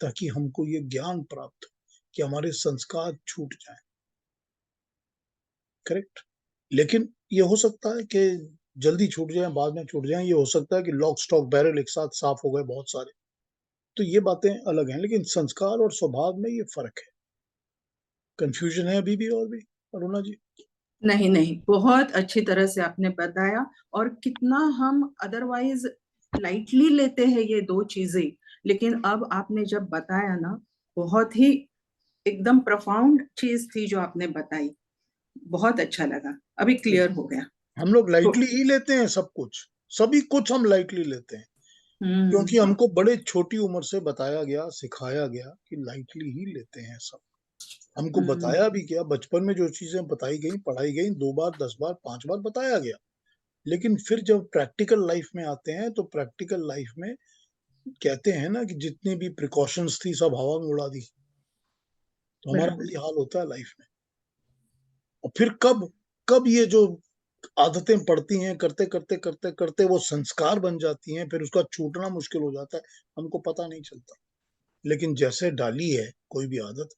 ताकि हमको ये ज्ञान प्राप्त हो कि हमारे संस्कार छूट जाए। करेक्ट। लेकिन ये हो सकता है कि जल्दी छूट जाए, बाद में छूट जाए, ये हो सकता है कि लॉक स्टॉक बैरल एक साथ साफ हो गए बहुत सारे, तो ये बातें अलग हैं। लेकिन संस्कार और स्वभाव में ये फर्क है। कंफ्यूजन है अभी भी? और भी अरुणा जी? नहीं नहीं, बहुत अच्छी तरह से आपने बताया। और कितना हम अदरवाइज लाइटली लेते हैं ये दो चीजें, लेकिन अब आपने जब बताया ना, बहुत ही एकदम प्रोफाउंड चीज थी जो आपने बताई, बहुत अच्छा लगा, अभी क्लियर हो गया। हम लोग तो लाइटली ही लेते हैं सब कुछ, सभी कुछ हम लाइटली लेते हैं, क्योंकि हमको बड़े छोटी उम्र से बताया गया, सिखाया गया कि लाइटली ही लेते हैं सब। हमको बताया भी क्या, बचपन में जो चीजें बताई गई, पढ़ाई गई, 2 बार, 10 बार, 5 बार बताया गया। लेकिन फिर जब प्रैक्टिकल लाइफ में आते हैं, तो प्रैक्टिकल लाइफ में कहते हैं ना कि जितनी भी प्रिकॉशंस थी सब हवा में उड़ा दी। तो हमारा बराबर। वही हाल होता है लाइफ में। और फिर कब कब ये जो आदतें पड़ती हैं, करते करते करते करते वो संस्कार बन जाती हैं, फिर उसका छूटना मुश्किल हो जाता है, हमको पता नहीं चलता। लेकिन जैसे डाली है कोई भी आदत,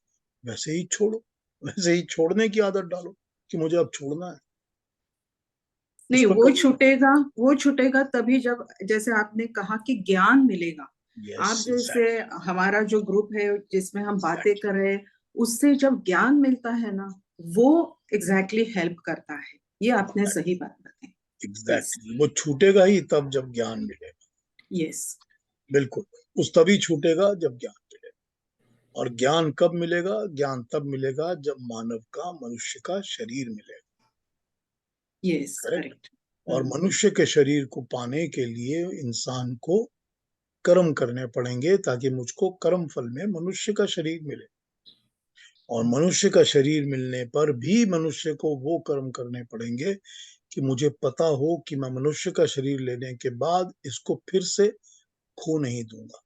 वैसे ही छोड़ो, वैसे ही छोड़ने की आदत डालो कि मुझे अब छोड़ना है। उस नहीं, पर वो कभी छूटेगा, वो छूटेगा तभी जब, जैसे आपने कहा कि ज्ञान मिलेगा। यस, आप जैसे, एग्जैक्टली, हमारा जो ग्रुप है जिसमें हम बातें एग्जैक्टली, कर रहे हैं, उससे जब ज्ञान मिलता है ना, वो एग्जैक्टली हेल्प करता है। ये आपने सही बात बताई। यस। एग्जैक्टली। वो छूटेगा ही तब जब ज्ञान मिलेगा। यस। बिल्कुल। उस तभी छूटेगा जब ज्ञान मिलेगा। और ज्ञान कब मिलेगा? ज्ञान तब मिलेगा जब मानव का, मनुष्य का शरीर मिलेगा। Yes, correct. करेक्ट। और मनुष्य के शरीर को पाने के लिए इंसान को कर्म करने पड़ेंगे, ताकि मुझको कर्म फल में मनुष्य का शरीर मिले। और मनुष्य का शरीर मिलने पर भी मनुष्य को वो कर्म करने पड़ेंगे कि मुझे पता हो कि मैं मनुष्य का शरीर लेने के बाद इसको फिर से खो नहीं दूंगा।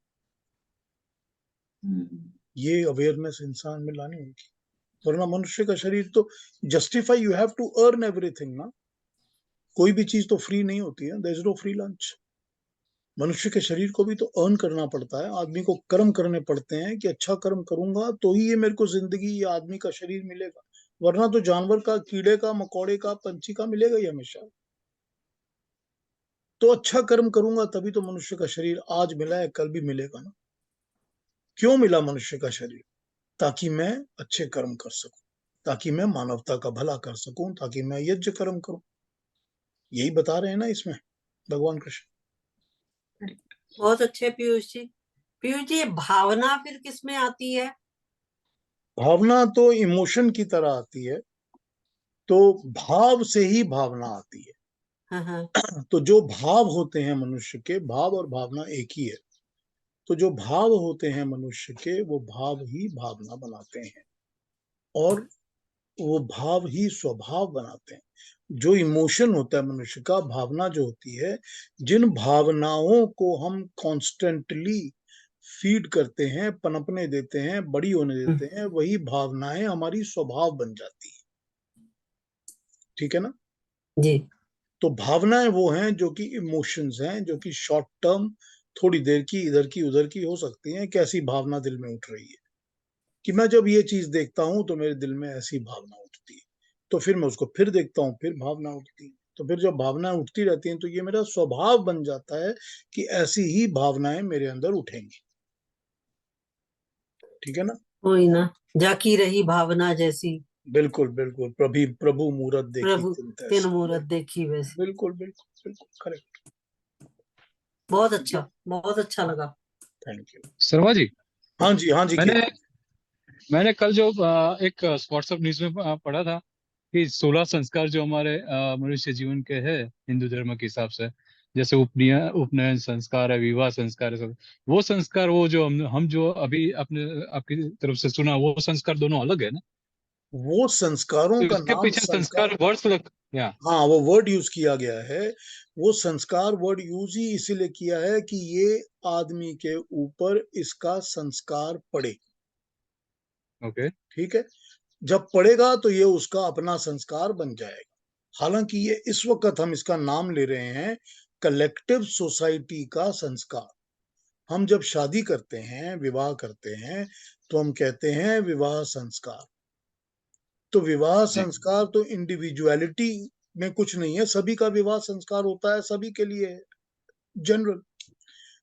ये अवेयरनेस इंसान में लानी होगी, वरना मनुष्य का शरीर तो justify, you have to earn everything ना। कोई भी चीज तो फ्री नहीं होती है, there is no free lunch. मनुष्य के शरीर को भी तो अर्न करना पड़ता है, आदमी को कर्म करने पड़ते हैं कि अच्छा कर्म करूंगा तो ही ये मेरे को जिंदगी, ये आदमी का शरीर मिलेगा, वरना तो जानवर का, कीड़े का, मकोड़े का, पंछी का मिलेगा ही हमेशा। तो अच्छा कर्म करूंगा तभी तो मनुष्य का शरीर आज मिला है, कल भी मिलेगा ना। क्यों मिला मनुष्य का शरीर? ताकि मैं अच्छे कर्म कर सकूं, ताकि मैं मानवता का भला कर सकूं, ताकि मैं यज्ञ कर्म करूं। यही बता रहे हैं ना इसमें भगवान कृष्ण। बहुत अच्छे पीयूष जी। पीयूष जी, भावना फिर किस में आती है? भावना तो इमोशन की तरह आती है, तो भाव से ही भावना आती है। हाँ। तो जो भाव होते हैं मनुष्य के, भाव और भावना एक ही है। तो जो भाव होते हैं मनुष्य के, वो भाव ही भावना बनाते हैं, और वो भाव ही स्वभाव बनाते हैं। जो इमोशन होता है मनुष्य का, भावना जो होती है, जिन भावनाओं को हम कॉन्स्टेंटली फीड करते हैं, पनपने देते हैं, बड़ी होने देते हैं, वही भावनाएं हमारी स्वभाव बन जाती है। ठीक है ना? जी। तो भावनाएं वो हैं जो कि इमोशंस हैं, जो कि शॉर्ट टर्म, थोड़ी देर की, इधर की उधर की हो सकती हैं, कैसी भावना दिल में उठ रही है। कि मैं जब ये चीज देखता हूं तो मेरे दिल में ऐसी भावना उठती है, तो फिर मैं उसको फिर देखता हूँ, फिर भावना उठती है, तो फिर जब भावनाएं उठती रहती हैं तो ये मेरा स्वभाव बन जाता है कि ऐसी ही भावनाएं मेरे अंदर उठेंगी। ठीक है ना? कोई ना, जाकी रही भावना जैसी, बिल्कुल बिल्कुल, प्रभु मूरत देखी प्रभु तिन तिन तैसी। मूरत देखी वैसी। बिल्कुल बिल्कुल बिल्कुल करेक्ट। बहुत अच्छा लगा। Thank you. शर्मा जी, हाँ जी, हाँ जी, मैंने के मैंने कल जो एक व्हाट्सएप न्यूज में पढ़ा था कि 16 संस्कार जो हमारे मनुष्य जीवन के हैं हिंदू धर्म के हिसाब से, जैसे उपनयन संस्कार है, विवाह संस्कार है, सब वो संस्कार, वो जो हम जो अभी अपने आपकी तरफ से सुना, वो संस्कार दोनों अलग है ना? वो संस्कारों तो का इसके नाम पीछे संस्कार, संस्कार वर्ड्स लग, या हाँ वो वर्ड यूज किया गया है। वो संस्कार वर्ड यूज ही इसीलिए किया है कि ये आदमी के ऊपर इसका संस्कार पड़े। ओके, ठीक है? जब पड़ेगा तो ये उसका अपना संस्कार बन जाएगा। हालांकि ये इस वक्त हम इसका नाम ले रहे हैं कलेक्टिव सोसाइटी का संस्कार। हम जब शादी करते हैं, विवाह करते हैं, तो हम कहते हैं विवाह संस्कार। तो विवाह जी संस्कार तो इंडिविजुअलिटी में कुछ नहीं है, सभी का विवाह संस्कार होता है, सभी के लिए जनरल।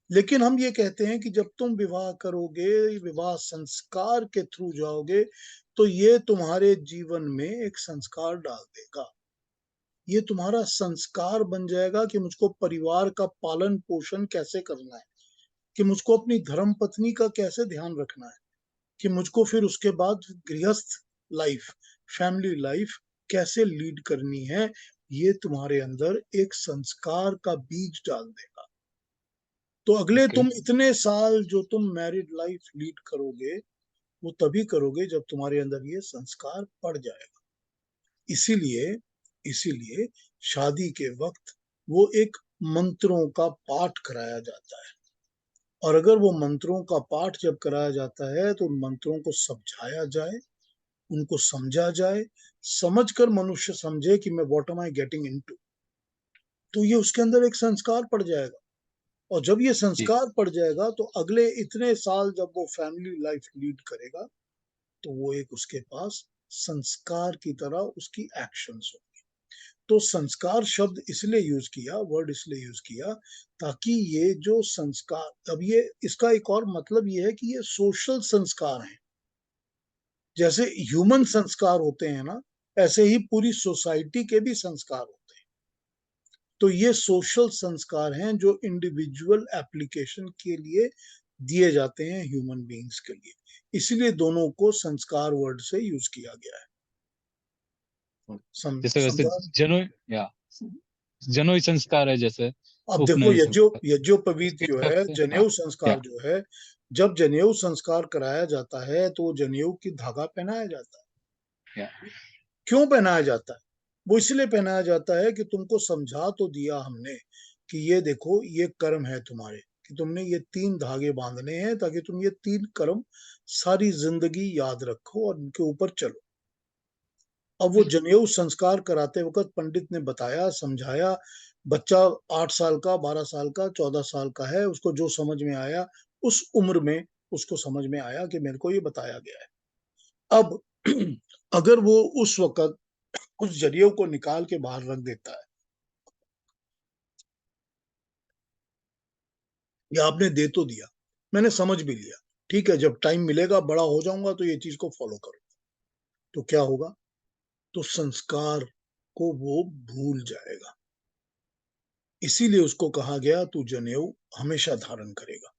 लेकिन हम ये कहते हैं कि जब तुम विवाह करोगे, विवाह संस्कार के थ्रू जाओगे, तो ये तुम्हारे जीवन में एक संस्कार डाल देगा। ये तुम्हारा संस्कार बन जाएगा कि मुझको परिवार का पालन पोषण कैसे करना है, कि मुझको अपनी धर्म पत्नी का कैसे ध्यान रखना है, कि मुझको फिर उसके बाद गृहस्थ लाइफ, फैमिली लाइफ कैसे लीड करनी है। ये तुम्हारे अंदर एक संस्कार का बीज डाल देगा। तो अगले ओके, तुम इतने साल जो तुम मैरिड लाइफ लीड करोगे, वो तभी करोगे जब तुम्हारे अंदर ये संस्कार पड़ जाएगा। इसीलिए इसीलिए शादी के वक्त वो एक मंत्रों का पाठ कराया जाता है। और अगर वो मंत्रों का पाठ जब कराया जाता है तो उन मंत्रों को समझाया जाए, उनको समझा जाए, समझकर मनुष्य समझे कि मैं what am I getting into, तो ये उसके अंदर एक संस्कार पड़ जाएगा। और जब ये जी संस्कार पड़ जाएगा तो अगले इतने साल जब वो फैमिली लाइफ लीड करेगा, तो वो एक उसके पास संस्कार की तरह उसकी एक्शंस होंगे। तो संस्कार शब्द इसलिए यूज किया, वर्ड इसलिए यूज किया, ताकि ये जो संस्कार, अब ये इसका एक और मतलब ये है कि ये सोशल संस्कार हैं। जैसे ह्यूमन संस्कार होते हैं ना, ऐसे ही पूरी सोसाइटी के भी संस्कार होते हैं। तो ये सोशल संस्कार हैं जो इंडिविजुअल एप्लीकेशन के लिए दिए जाते हैं ह्यूमन बीइंग्स के लिए। इसलिए दोनों को संस्कार वर्ड से यूज किया गया है। जैसे वैसे समझा? या जनोई संस्कार है, जैसे अब देखो उपनयन संस्कार, यज्ञोपवीत इसके जो हिसाब है, से, हाँ, जनेऊ संस्कार या जो है, जब जनेऊ संस्कार कराया जाता है तो जनेऊ की धागा पहनाया जाता है। या क्यों पहनाया जाता है? वो इसलिए पहनाया जाता है कि तुमको समझा तो दिया हमने कि ये देखो ये कर्म है तुम्हारे, कि तुमने ये 3 धागे बांधने हैं ताकि तुम ये 3 कर्म सारी जिंदगी याद रखो और इनके ऊपर चलो। अब वो जनेऊ संस्कार कराते वक्त पंडित ने बताया, समझाया। बच्चा 8 साल का, 12 साल का, 14 साल का है, उसको जो समझ में आया उस उम्र में उसको समझ में आया कि मेरे को ये बताया गया है। अब अगर वो उस वक्त उस जनेऊ को निकाल के बाहर रख देता है, या आपने दे तो दिया, मैंने समझ भी लिया, ठीक है, जब टाइम मिलेगा, बड़ा हो जाऊंगा तो ये चीज को फॉलो करूंगा, तो क्या होगा? तो संस्कार को वो भूल जाएगा। इसीलिए उसको कहा गया तू जनेऊ हमेशा धारण करेगा।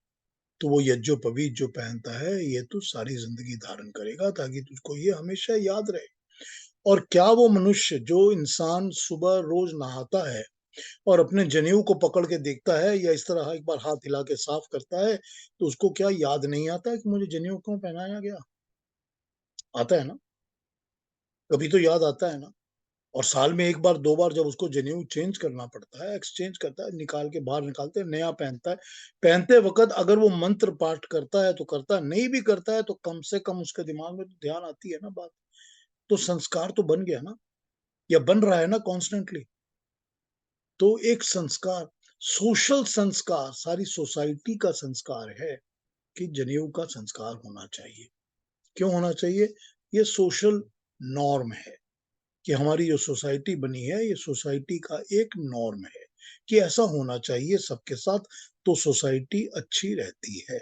तो वो यज्ञोपवीत जो पहनता है, ये तू सारी जिंदगी धारण करेगा ताकि तुझको ये हमेशा याद रहे। और क्या वो मनुष्य, जो इंसान सुबह रोज नहाता है और अपने जनेऊ को पकड़ के देखता है या इस तरह एक बार हाथ हिला के साफ करता है, तो उसको क्या याद नहीं आता है कि मुझे जनेऊ क्यों पहनाया गया? आता है ना? कभी तो याद आता है ना? और साल में एक बार 2 बार जब उसको जनेऊ चेंज करना पड़ता है, एक्सचेंज करता है, निकाल के बाहर निकालते हैं, नया पहनता है। पहनते वक्त अगर वो मंत्र पाठ करता है तो करता है, नहीं भी करता है तो कम से कम उसके दिमाग में तो ध्यान आती है ना बात। तो संस्कार तो बन गया ना, या बन रहा है ना कॉन्स्टेंटली। तो एक संस्कार, सोशल संस्कार, सारी सोसाइटी का संस्कार है कि जनेऊ का संस्कार होना चाहिए। क्यों होना चाहिए? ये सोशल नॉर्म है कि हमारी जो सोसाइटी बनी है, ये सोसाइटी का एक नॉर्म है कि ऐसा होना चाहिए सबके साथ, तो सोसाइटी अच्छी रहती है।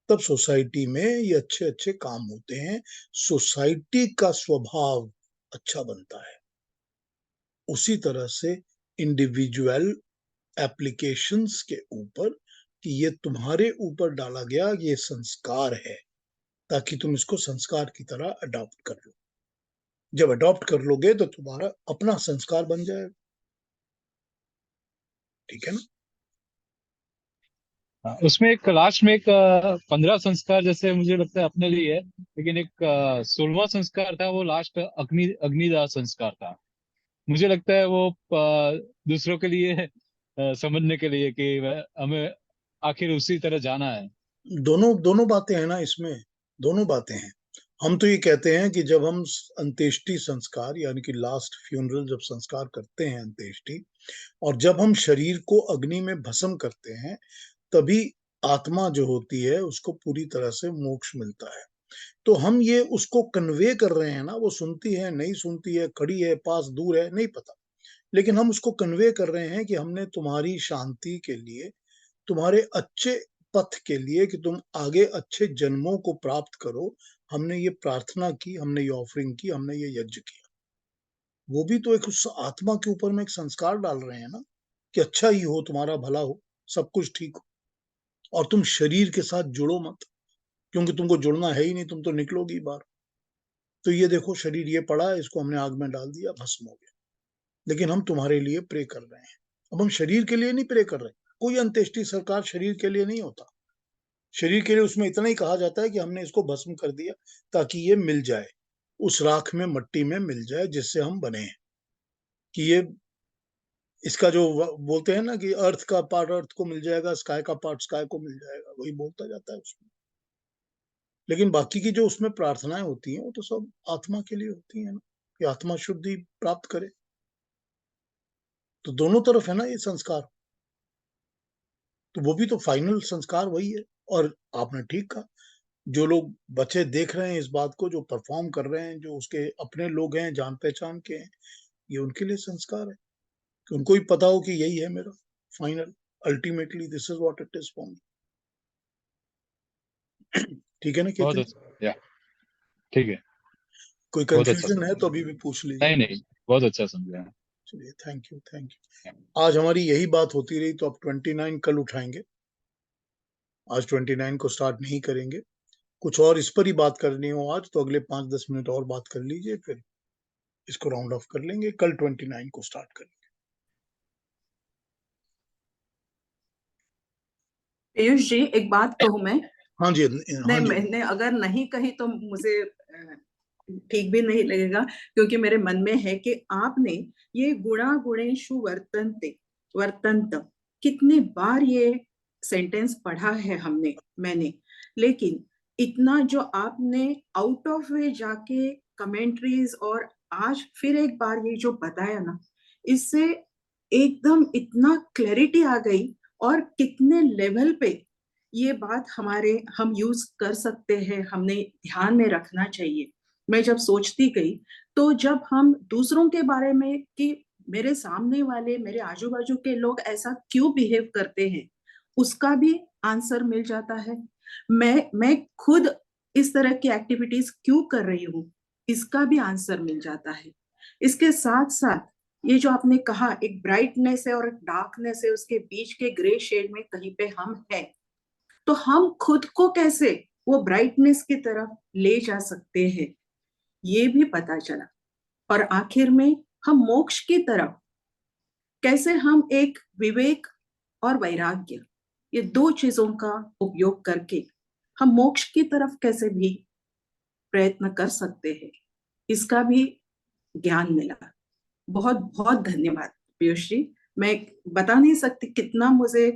तब सोसाइटी में ये अच्छे-अच्छे काम होते हैं, सोसाइटी का स्वभाव अच्छा बनता है। उसी तरह से इंडिविजुअल एप्लीकेशंस के ऊपर कि ये तुम्हारे ऊपर डाला गया ये संस्कार है, ताकि तुम इसको संस्कार की तरह अडॉप्ट कर लो। जब अडॉप्ट कर लोगे तो तुम्हारा अपना संस्कार बन जाएगा। ठीक है ना? उसमें एक लास्ट में एक 15 संस्कार जैसे मुझे लगता है अपने लिए है, लेकिन एक 16वां संस्कार था, वो लास्ट अग्निदाह संस्कार था। मुझे लगता है वो दूसरों के लिए समझने के लिए कि हमें आखिर उसी तरह जाना है। दोनों दोनों बातें हैं ना इसमें, दोनों बातें हैं। हम तो ये कहते हैं कि जब हम अंत्येष्टि संस्कार यानी कि लास्ट फ्यूनरल जब संस्कार करते हैं अंत्येष्टि, और जब हम शरीर को अग्नि में भस्म करते हैं, तभी आत्मा जो होती है उसको पूरी तरह से मोक्ष मिलता है। तो हम ये उसको कन्वे कर रहे हैं ना, वो सुनती है, नहीं सुनती है, खड़ी है, पास, दूर है, नहीं पता। लेकिन हम उसको कन्वे कर रहे हैं कि हमने तुम्हारी शांति के लिए, तुम्हारे अच्छे पथ के लिए कि तुम आगे अच्छे जन्मों को प्राप्त करो, हमने ये प्रार्थना की, हमने ये ऑफरिंग की, हमने ये यज्ञ किया। वो भी तो एक उस आत्मा के ऊपर में एक संस्कार डाल रहे हैं ना, कि अच्छा ही हो, तुम्हारा भला हो, सब कुछ ठीक हो, और तुम शरीर के साथ जुड़ो मत, क्योंकि तुमको जुड़ना है ही नहीं, तुम तो निकलोगी बाहर। तो ये देखो शरीर ये पड़ा है, इसको हमने आग में डाल दिया, भस्म हो गया। लेकिन हम तुम्हारे लिए प्रे कर रहे हैं। अब हम शरीर के लिए नहीं प्रे कर रहे। कोई अंत्येष्टि सरकार शरीर के लिए नहीं होता। शरीर के लिए उसमें इतना ही कहा जाता है कि हमने इसको भस्म कर दिया ताकि ये मिल जाए, उस राख में, मट्टी में मिल जाए जिससे हम बने हैं। कि ये इसका जो बोलते हैं ना कि अर्थ का पार्ट अर्थ को मिल जाएगा, स्काई का पार्ट स्काई को मिल जाएगा, वही बोलता जाता है उसमें। लेकिन बाकी की जो उसमें प्रार्थनाएं होती हैं वो तो सब आत्मा के लिए होती है ना, कि आत्मा शुद्धि प्राप्त करे। तो दोनों तरफ है ना ये संस्कार, तो वो भी तो फाइनल संस्कार वही है। और आपने ठीक कहा, जो लोग बच्चे देख रहे हैं इस बात को, जो परफॉर्म कर रहे हैं, जो उसके अपने लोग हैं, जान पहचान के हैं, ये उनके लिए संस्कार है कि उनको भी पता हो कि यही है मेरा final, ultimately this is what it is for me. ठीक है ना बहुत केतन? अच्छा, या ठीक है, कोई बहुत अच्छा कंफ्यूजन है तो समझा। अभी भी पूछ लीजिए। नहीं नहीं, बहुत अच्छा समझा। चलिए, थैंक यू, थैंक यू। आज हमारी यही बात होती रही, तो अब 29 कल उठाएंगे। आज 29 को स्टार्ट नहीं करेंगे। कुछ और इस पर ही बात करनी हो आज तो अगले 5-10 मिनट और बात कर लीजिए, फिर इसको राउंड ऑफ कर लेंगे। कल 29 को स्टार्ट करेंगे। पीयूष जी, एक बात कहूं मैं? हाँ जी, नहीं, हाँ जी। मैंने अगर नहीं कही तो मुझे ठीक भी नहीं लगेगा, क्योंकि मेरे मन में है कि आपने ये गुणा गुणेषु वर्तन्ते वर्तन्त कितनी बार ये सेंटेंस पढ़ा है मैंने, लेकिन इतना जो आपने आउट ऑफ वे जाके कमेंट्रीज और आज फिर एक बार ये जो बताया ना, इससे एकदम इतना क्लैरिटी आ गई। और कितने लेवल पे ये बात हम यूज कर सकते हैं, हमने ध्यान में रखना चाहिए। मैं जब सोचती गई, तो जब हम दूसरों के बारे में कि मेरे सामने वाले, मेरे आजू बाजू के लोग ऐसा क्यों बिहेव करते हैं, उसका भी आंसर मिल जाता है। मैं खुद इस तरह की एक्टिविटीज क्यों कर रही हूँ, इसका भी आंसर मिल जाता है। इसके साथ साथ ये जो आपने कहा, एक ब्राइटनेस है और एक डार्कनेस है, उसके बीच के ग्रे शेड में कहीं पे हम हैं, तो हम खुद को कैसे वो ब्राइटनेस की तरफ ले जा सकते हैं, ये भी पता चला। और आखिर में हम मोक्ष की तरफ कैसे हम एक विवेक और वैराग्य, ये दो चीजों का उपयोग करके हम मोक्ष की तरफ कैसे भी प्रयत्न कर सकते हैं, इसका भी ज्ञान मिला। बहुत बहुत धन्यवाद पीयूष जी। मैं बता नहीं सकती कितना मुझे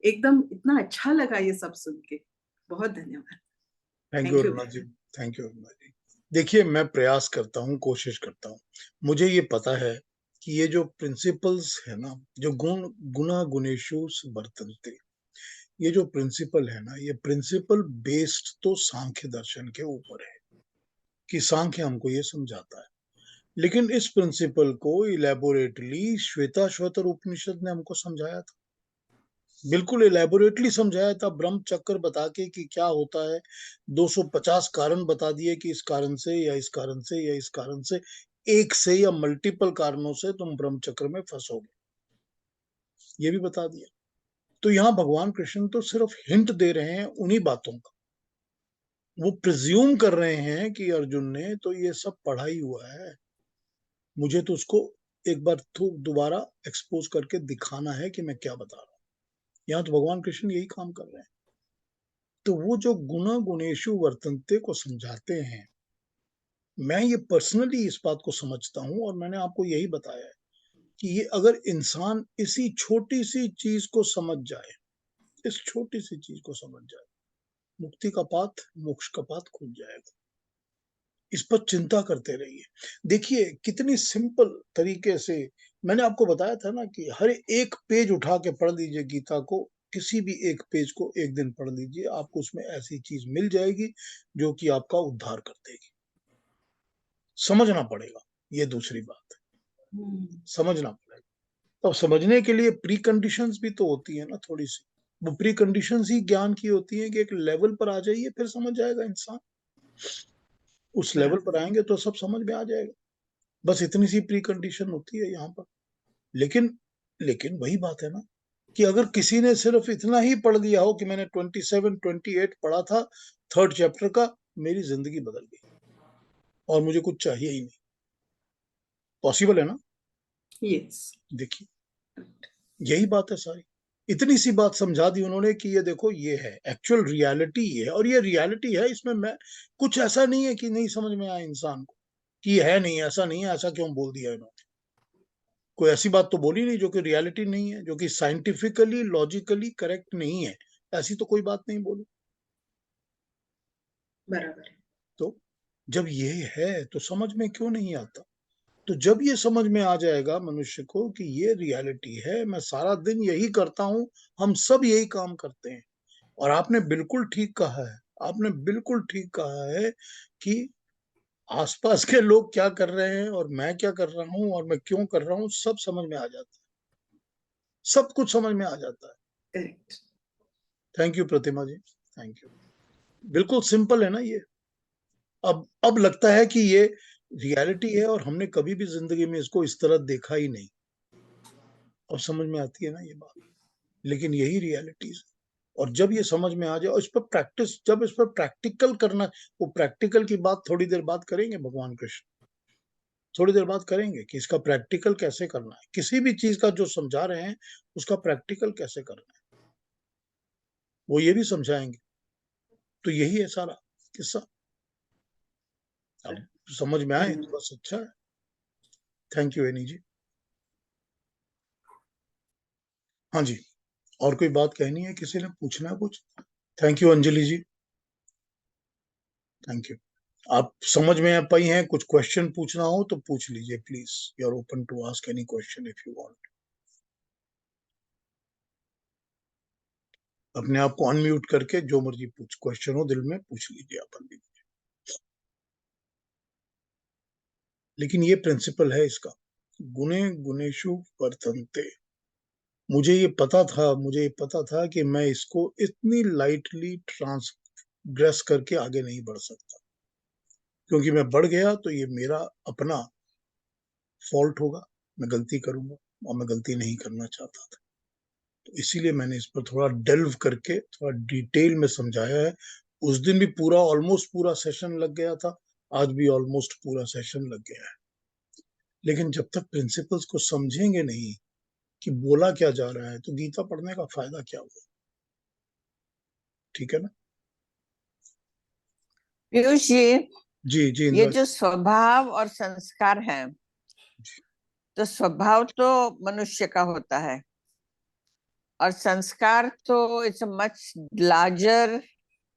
एकदम इतना अच्छा लगा ये सब सुन के। बहुत धन्यवाद। Thank you thank you. Aruna ji, thank you Aruna ji. देखिए, मैं प्रयास करता हूँ, कोशिश करता हूँ। मुझे ये पता है कि ये जो प्रिंसिपल्स है ना, जो गुणा गुणेषु वर्तन्ते, ये जो प्रिंसिपल है ना, ये प्रिंसिपल बेस्ड तो सांख्य दर्शन के ऊपर है। कि सांख्य हमको ये समझाता है। लेकिन इस प्रिंसिपल को इलेबोरेटली श्वेताश्वतर उपनिषद ने हमको समझाया था, बिल्कुल इलेबोरेटली समझाया था, ब्रह्म चक्र बता के कि क्या होता है, 250 कारण बता दिए कि इस कारण से या इस कारण से या इस कारण से, एक से या मल्टीपल कारणों से तुम ब्रह्म चक्र में फंसोगे, ये भी बता दिया। तो यहाँ भगवान कृष्ण तो सिर्फ हिंट दे रहे हैं उन्हीं बातों का। वो प्रिज्यूम कर रहे हैं कि अर्जुन ने तो ये सब पढ़ा ही हुआ है, मुझे तो उसको एक बार दोबारा एक्सपोज करके दिखाना है कि मैं क्या बता रहा हूँ। यहाँ तो भगवान कृष्ण यही काम कर रहे हैं। तो वो जो गुण गुणेशु वर्तन्ते को समझाते हैं, मैं ये पर्सनली इस बात को समझता हूँ, और मैंने आपको यही बताया है कि ये अगर इंसान इसी छोटी सी चीज को समझ जाए, इस छोटी सी चीज को समझ जाए, मुक्ति का पाथ, मोक्ष का पाथ खुल जाएगा। इस पर चिंता करते रहिए। देखिए कितनी सिंपल तरीके से मैंने आपको बताया था ना कि हर एक पेज उठा के पढ़ लीजिए गीता को, किसी भी एक पेज को एक दिन पढ़ लीजिए, आपको उसमें ऐसी चीज मिल जाएगी जो कि आपका उद्धार कर देगी। समझना पड़ेगा, ये दूसरी बात है, समझना पड़ेगा। तो समझने के लिए प्री कंडीशंस भी तो होती है ना थोड़ी सी, वो प्री कंडीशंस ही ज्ञान की होती है कि एक लेवल पर आ जाइए फिर समझ जाएगा इंसान। उस लेवल पर आएंगे तो सब समझ में आ जाएगा, बस इतनी सी प्री कंडीशन होती है यहाँ पर। लेकिन वही बात है ना कि अगर किसी ने सिर्फ इतना ही पढ़ लिया हो कि मैंने 27 28 पढ़ा था 3rd चैप्टर का, मेरी जिंदगी बदल गई और मुझे कुछ चाहिए ही नहीं, पॉसिबल है ना? यस। देखिए यही बात है सारी, इतनी सी बात समझा दी उन्होंने कि ये देखो ये है एक्चुअल रियलिटी, ये है और ये रियलिटी है, इसमें मैं कुछ ऐसा नहीं है कि नहीं समझ में आया इंसान को कि है नहीं, ऐसा नहीं है, ऐसा क्यों बोल दिया इन्होंने। कोई ऐसी बात तो बोली नहीं जो कि रियलिटी नहीं है, जो कि साइंटिफिकली लॉजिकली करेक्ट नहीं है, ऐसी तो कोई बात नहीं बोली। बराबर। तो जब ये है तो समझ में क्यों नहीं आता? तो जब ये समझ में आ जाएगा मनुष्य को कि ये रियलिटी है, मैं सारा दिन यही करता हूं, हम सब यही काम करते हैं। और आपने बिल्कुल ठीक कहा है, आपने बिल्कुल ठीक कहा है कि आसपास के लोग क्या कर रहे हैं और मैं क्या कर रहा हूं और मैं क्यों कर रहा हूं, सब समझ में आ जाता है, सब कुछ समझ में आ जाता है। Correct. Thank you Pratima ji, thank you. बिल्कुल सिंपल है ना ये। अब लगता है कि ये रियलिटी है और हमने कभी भी जिंदगी में इसको इस तरह देखा ही नहीं। अब समझ में आती है ना ये बात, लेकिन यही रियलिटीज है। और जब ये समझ में आ जाए और इस पर प्रैक्टिस, जब इस पर प्रैक्टिकल करना, वो प्रैक्टिकल की बात थोड़ी देर बाद करेंगे भगवान कृष्ण, थोड़ी देर बाद करेंगे कि इसका प्रैक्टिकल कैसे करना है, किसी भी चीज का जो समझा रहे हैं उसका प्रैक्टिकल कैसे करना है, वो ये भी समझाएंगे। तो यही है सारा किस्सा। अब समझ में आए तो बस अच्छा है। थैंक यू एनी जी। हाँ जी, और कोई बात कहनी है, किसी ने पूछना है कुछ? Thank you Anjali ji, thank you. आप समझ में आ पाई हैं, कुछ क्वेश्चन पूछना हो तो पूछ लीजिए please, you are open to ask any question if you want. अपने आप को अनम्यूट करके जो मर्जी पूछ, क्वेश्चन हो दिल में पूछ लीजिए अपन भी। लेकिन ये प्रिंसिपल है इसका, गुणे गुणेशु वर्तन्ते। मुझे ये पता था कि मैं इसको इतनी लाइटली ट्रांसग्रेस करके आगे नहीं बढ़ सकता, क्योंकि मैं बढ़ गया तो ये मेरा अपना फॉल्ट होगा, मैं गलती करूंगा और मैं गलती नहीं करना चाहता था। तो इसीलिए मैंने इस पर थोड़ा डेल्व करके थोड़ा डिटेल में समझाया है। उस दिन भी पूरा ऑलमोस्ट पूरा सेशन लग गया था, आज भी ऑलमोस्ट पूरा सेशन लग गया है। लेकिन जब तक प्रिंसिपल्स को समझेंगे नहीं कि बोला क्या जा रहा है, तो गीता पढ़ने का फायदा क्या हुआ? ठीक है ना? पीयूष जी, जी जी ये इंदिरा जो स्वभाव और संस्कार है, तो स्वभाव तो मनुष्य का होता है और संस्कार तो it's a much larger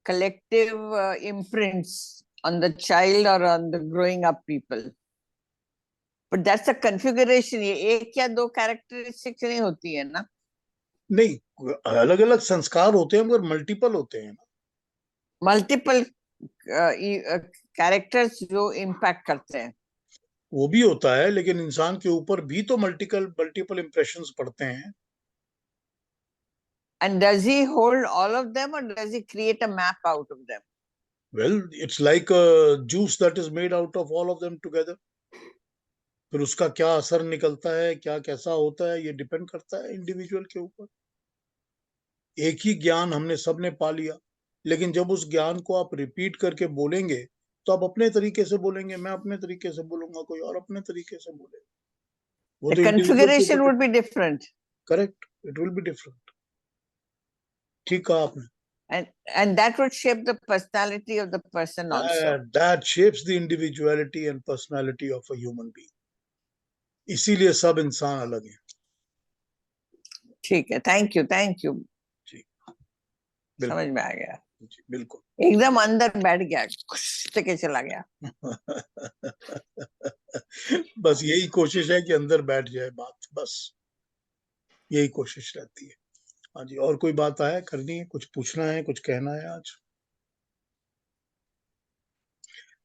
collective imprints on the child or on the growing up people. But that's a configuration. ये एक या दो characteristics नहीं होती है ना? नहीं, अलग अलग संस्कार होते हैं मगर मल्टीपल होते हैं ना। Multiple कैरेक्टर्स जो इम्पैक्ट करते हैं. वो भी होता है, लेकिन इंसान के ऊपर भी तो मल्टीपल इंप्रेशंस पड़ते हैं. And does he hold all of them or does he create a map out of them? Well, it's like a juice that is made out of all of them together. फिर उसका क्या असर निकलता है, क्या कैसा होता है, ये डिपेंड करता है इंडिविजुअल के ऊपर. एक ही ज्ञान हमने सबने पा लिया, लेकिन जब उस ज्ञान को आप रिपीट करके बोलेंगे तो आप अपने तरीके से बोलेंगे, मैं अपने तरीके से बोलूंगा, कोई और अपने तरीके से बोलेगा. वो The तो इंडिविजुअल के configuration ऊपर. would be different. Correct, it will be different. ठीक कहा आपने. And that would shape the personality of the person also. That shapes the individuality and personality of a human being. इसीलिए सब इंसान अलग हैं. ठीक है, थैंक यू जी, समझ में आ गया. जी, बिल्कुल. एकदम अंदर बैठ गया, खुश के चला गया. बस यही कोशिश है कि अंदर बैठ जाए बात, बस यही कोशिश रहती है. हाँ जी, और कोई बात है करनी है, कुछ पूछना है, कुछ कहना है आज?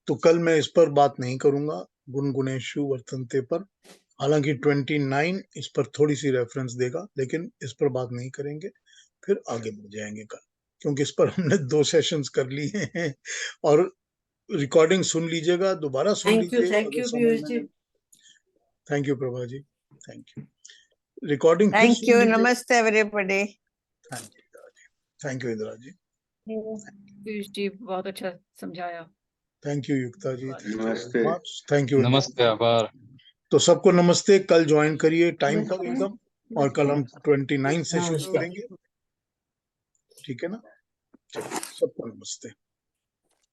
तो कल मैं इस पर बात नहीं करूंगा, गुणगुणेषु वर्तन्ते पर. हालांकि 29 इस पर थोड़ी सी रेफरेंस देगा, लेकिन इस पर बात नहीं करेंगे. फिर आगे बढ़ जाएंगे कल, क्योंकि इस पर हमने 2 सेशंस कर लिए हैं. और रिकॉर्डिंग सुन लीजिएगा, दोबारा सुन लीजिए thank you Piyush ji. Thank you Prabha ji, thank you. Recording फिर थैंक सुन यू, लीजिए. नमस्ते everybody. Thank you Indira ji. Piyush ji बहुत अच्छा समझाया. Thank you Yukta ji. नमस्ते. Thank you. नमस्ते, आभार. तो सबको नमस्ते. कल ज्वाइन करिए टाइम पर एकदम, और कल हम 29 सेशंस करेंगे. ठीक है ना? चलिए, सबको नमस्ते.